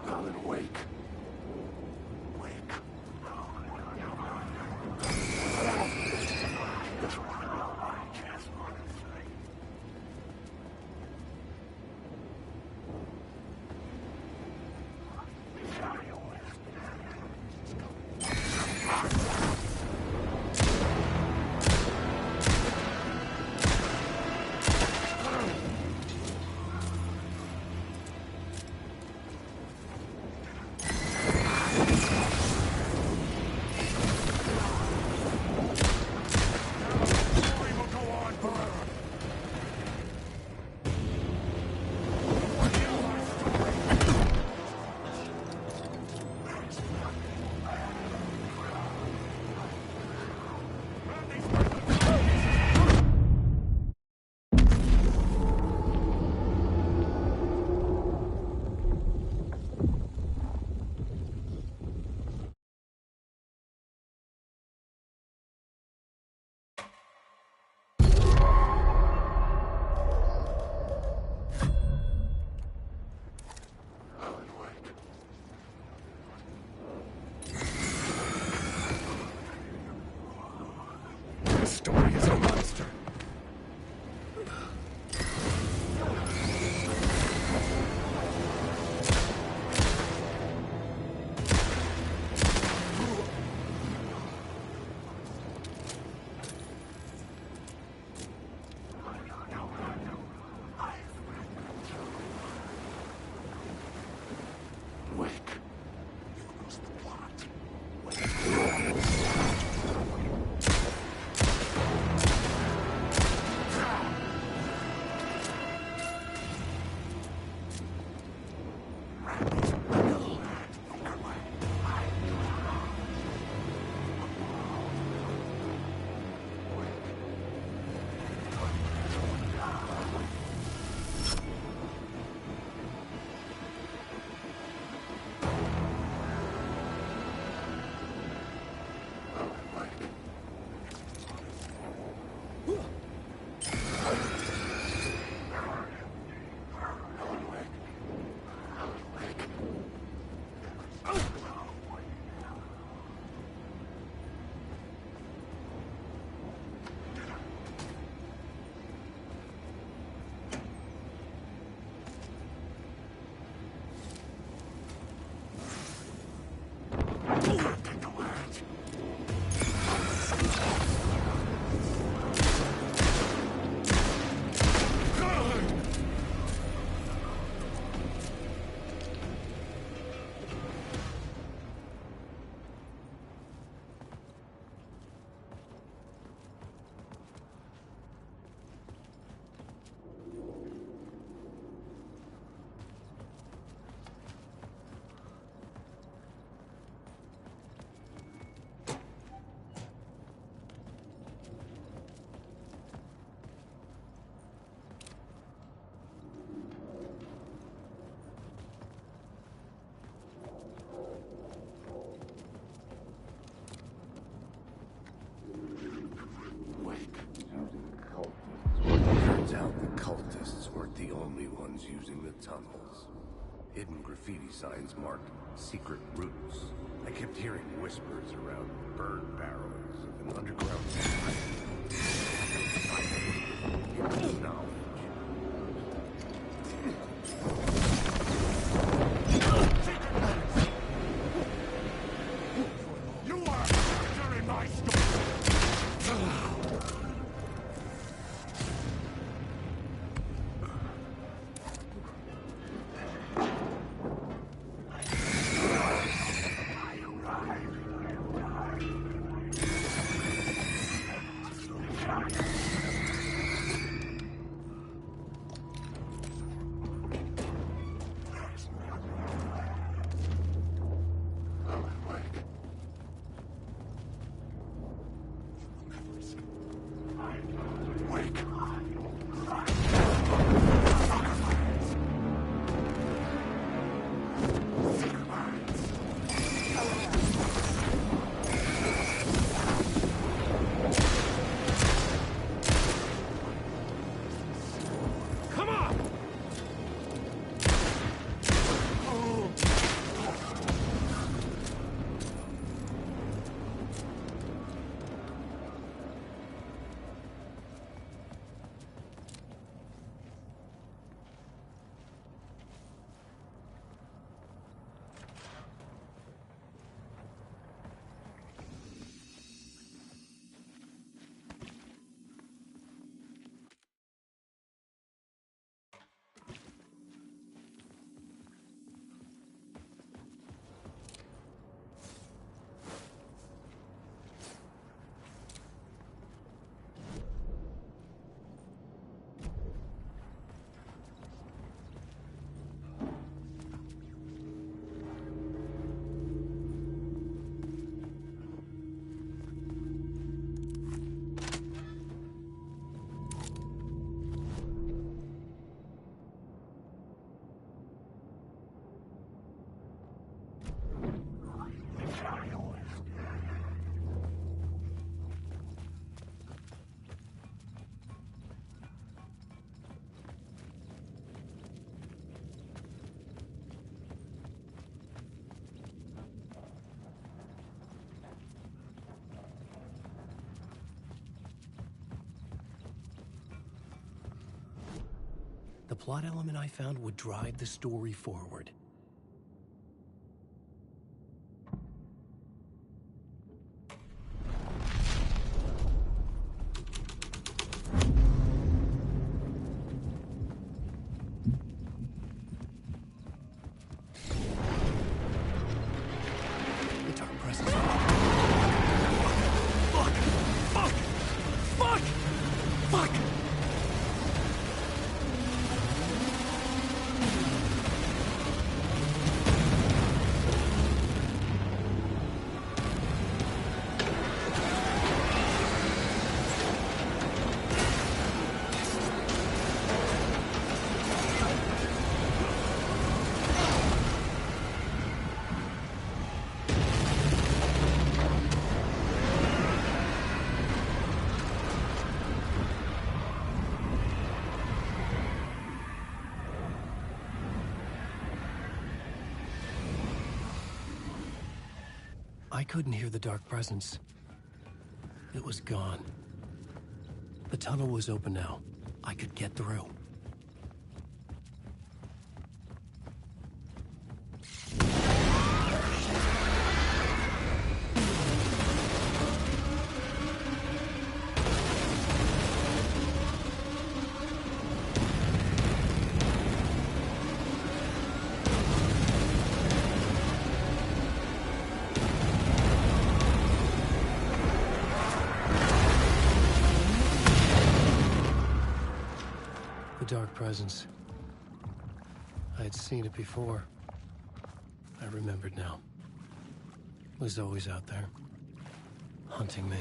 Alan Wake. Story is a monster. only ones using the tunnels. Hidden graffiti signs marked secret routes. I kept hearing whispers around burn barrels of an underground hidden knowledge. You are during my story! The plot element I found would drive the story forward. The dark presence. Fuck! Fuck! Fuck! Fuck! I couldn't hear the dark presence. It was gone. The tunnel was open now. I could get through. The dark presence. I had seen it before. I remembered now. It was always out there, hunting me.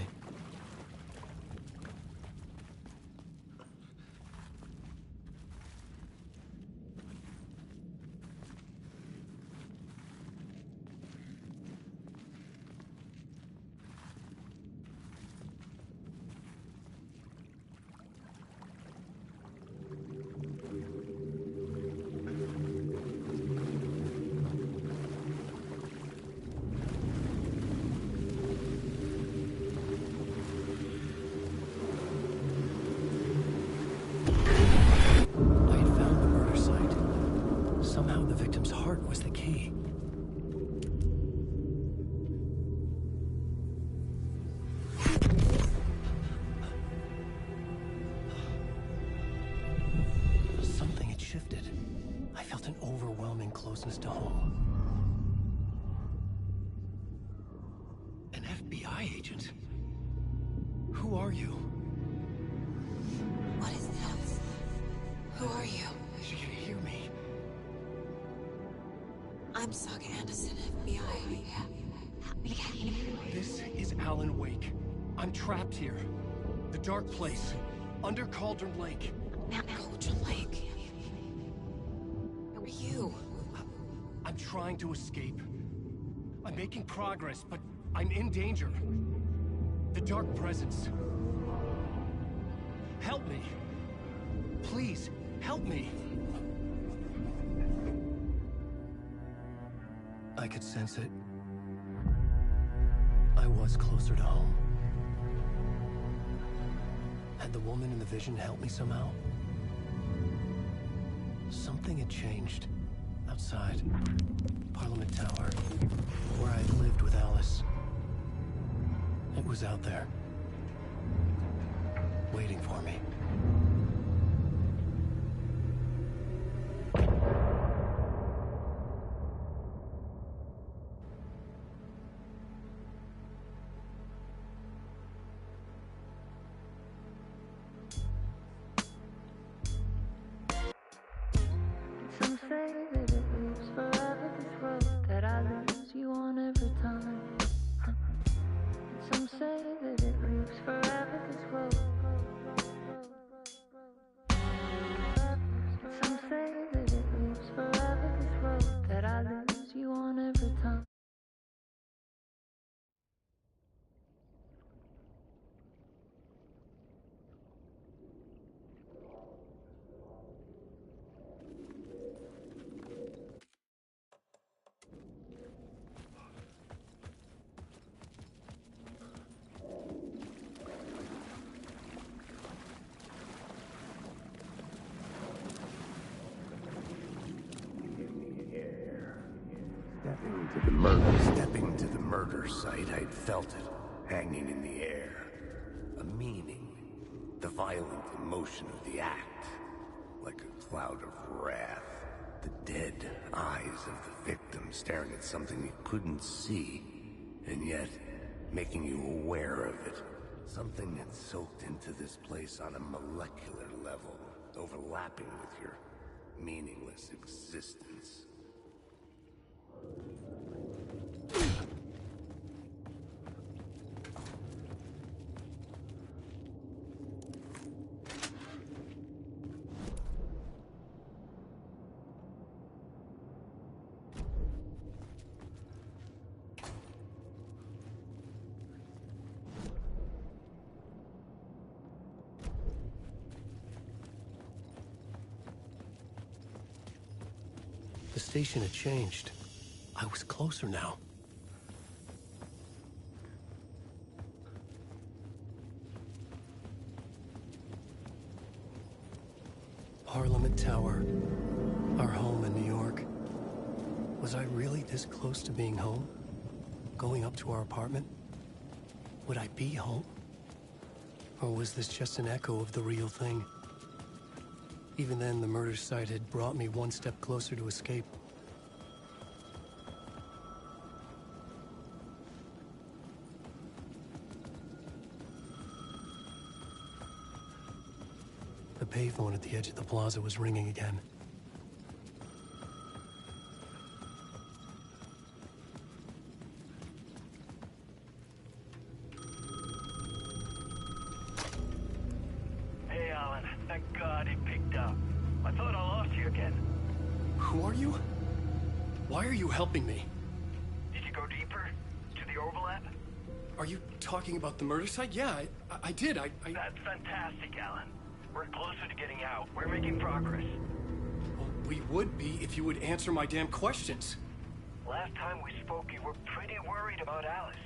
the victim's heart was the key. Something had shifted. I felt an overwhelming closeness to home. An FBI agent? Who are you? What is this? Who are you? She can hear me. I'm Saga Anderson, FBI. This is Alan Wake. I'm trapped here. The dark place. Under Cauldron Lake. Cauldron Lake? Who are you? I'm trying to escape. I'm making progress, but I'm in danger. The Dark Presence. Help me. Please, help me. I could sense it. I was closer to home. Had the woman in the vision helped me somehow? Something had changed. Outside. Parliament Tower. Where I had lived with Alice. It was out there. Waiting for me. Some say that it lives forever, this road that I lose you on every time. Some say that it lives forever, this road. Some say that it lives forever, this road that I lose you on every time. Stepping to the murder site, I'd felt it, hanging in the air. A meaning. The violent emotion of the act. Like a cloud of wrath. The dead eyes of the victim staring at something you couldn't see, and yet making you aware of it. Something that soaked into this place on a molecular level, overlapping with your meaningless existence. The station had changed. I was closer now. Parliament Tower. Our home in New York. Was I really this close to being home? Going up to our apartment? Would I be home? Or was this just an echo of the real thing? Even then, the murder site had brought me one step closer to escape. The payphone at the edge of the plaza was ringing again. Hey, Alan. Thank God he picked up. I thought I lost you again. Who are you? Why are you helping me? Did you go deeper? To the overlap? Are you talking about the murder site? Yeah, I did. That's fantastic, Alan. We're closer to getting out. We're making progress. Well, we would be if you would answer my damn questions. Last time we spoke, you were pretty worried about Alice.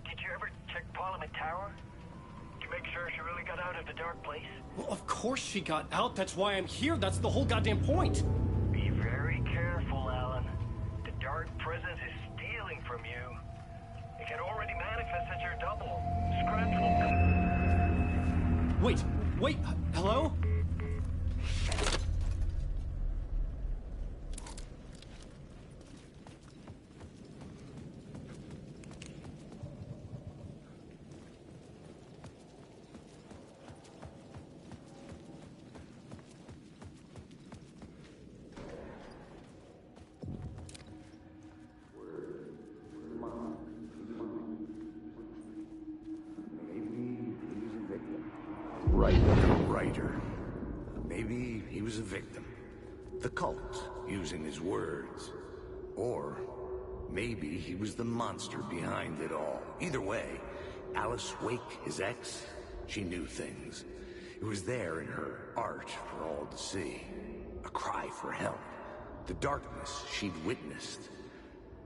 Did you ever check Parliament Tower? Did you make sure she really got out of the dark place? Well, of course she got out. That's why I'm here. That's the whole goddamn point. Be very careful. Innocent is stealing from you, it can already manifest as your double. Scratch will come. Wait, hello? Writer. Maybe he was a victim. The cult, using his words. Or maybe he was the monster behind it all. Either way, Alice Wake, his ex, she knew things. It was there in her art for all to see. A cry for help. The darkness she'd witnessed.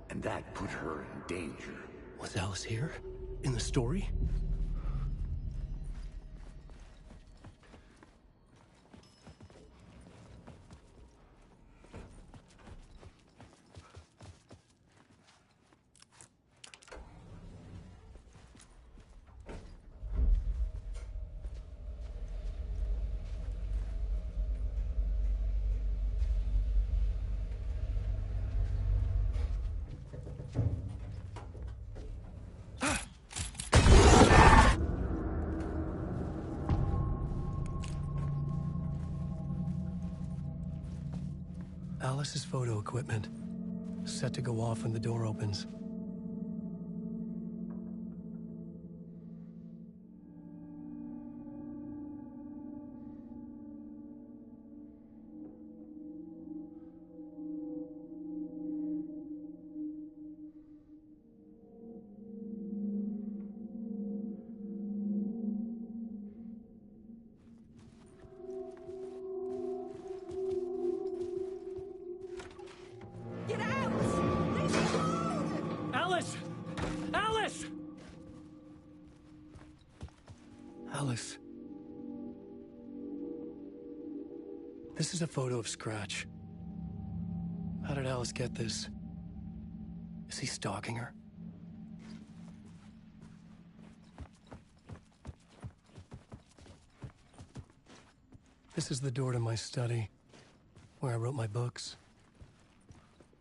And that put her in danger. Was Alice here? In the story? Alice's photo equipment. Set to go off when the door opens. Alice. This is a photo of Scratch. How did Alice get this? Is he stalking her? This is the door to my study, where I wrote my books.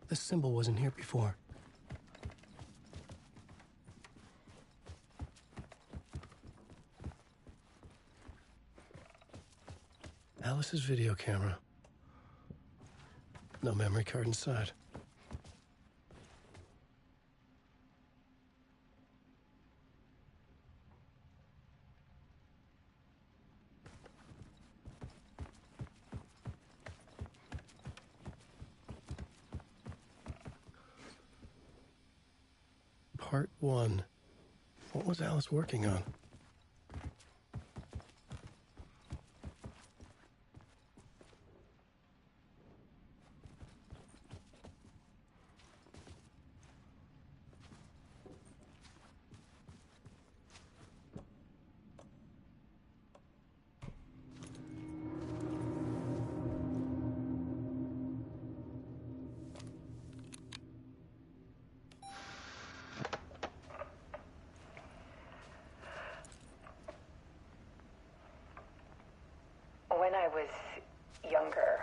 This symbol wasn't here before. Alice's video camera. No memory card inside. Part 1. What was Alice working on? When I was younger,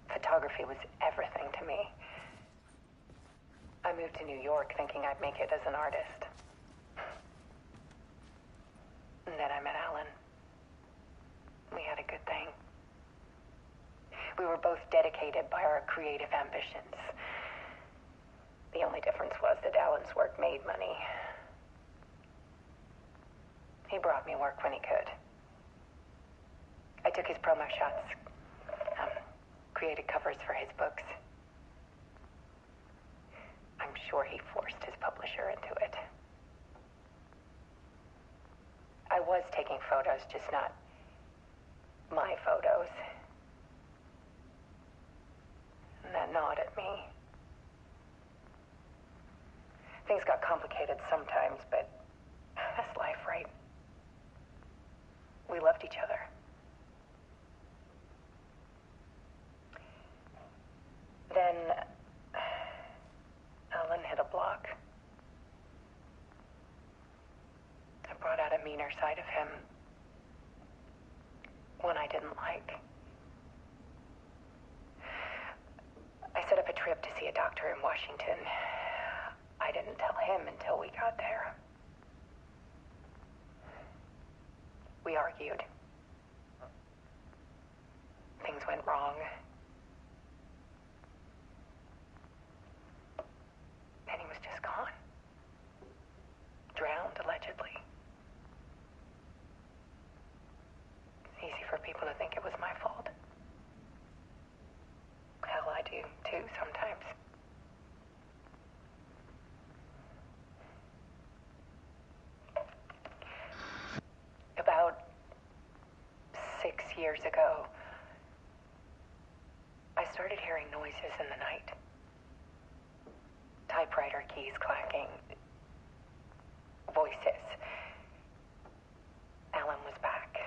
photography was everything to me. I moved to New York thinking I'd make it as an artist. And then I met Alan. We had a good thing. We were both dedicated by our creative ambitions. The only difference was that Alan's work made money. He brought me work when he could. I took his promo shots, created covers for his books. I'm sure he forced his publisher into it. I was taking photos, just not my photos. And that gnawed at me. Things got complicated sometimes, but that's life, right? We loved each other. Then inner side of him. One I didn't like. I set up a trip to see a doctor in Washington. I didn't tell him until we got there. We argued. Things went wrong. And he was just gone. Drowned, allegedly. It's easy for people to think it was my fault. Hell, I do, too, sometimes. About 6 years ago, I started hearing noises in the night. Typewriter keys clacking. Voices. Alan was back.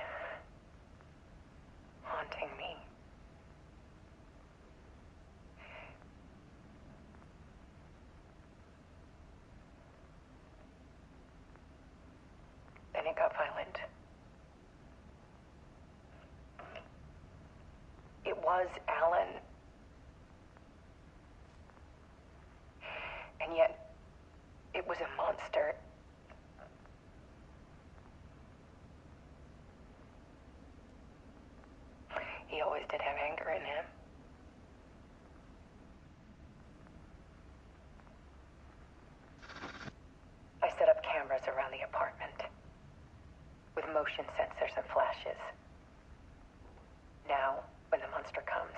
Haunting me. Then it got violent. It was Alan. And yet, it was a monster. He always did have anger in him. I set up cameras around the apartment with motion sensors and flashes. Now, when the monster comes,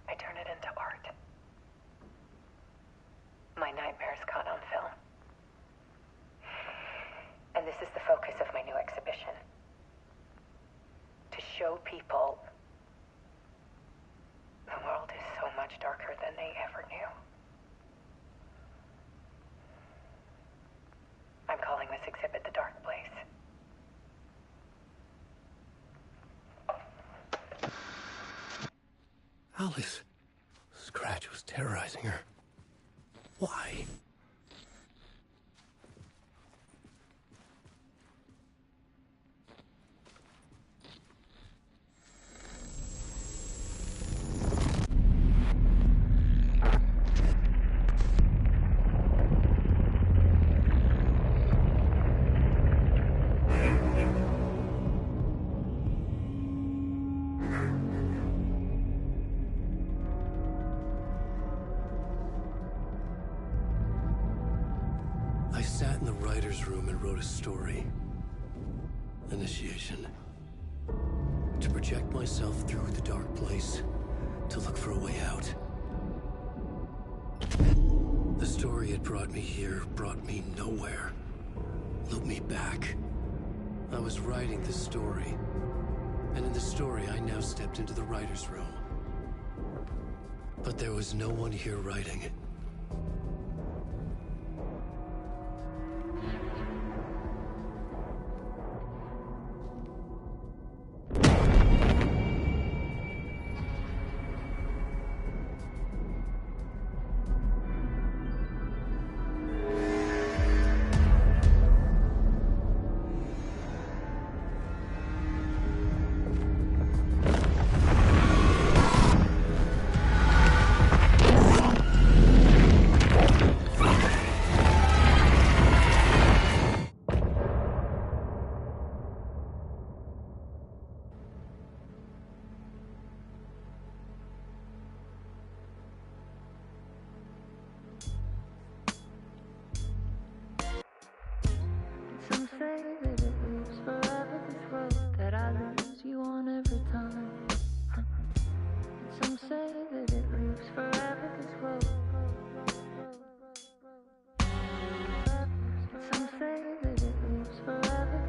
I turn it into art. My nightmares caught on film. And this is the focus of my new exhibition. To show people the world is so much darker than they ever knew. I'm calling this exhibit The Dark Place. Alice. Scratch was terrorizing her. Why? I sat in the writer's room and wrote a story. Initiation. To project myself through the dark place, to look for a way out. The story had brought me here, brought me nowhere. Looped me back. I was writing the story. And in the story, I now stepped into the writer's room. But there was no one here writing it. Some say that it lives forever, this road that I lose you on every time. Some say that it lives forever, this road. Some say that it lives forever.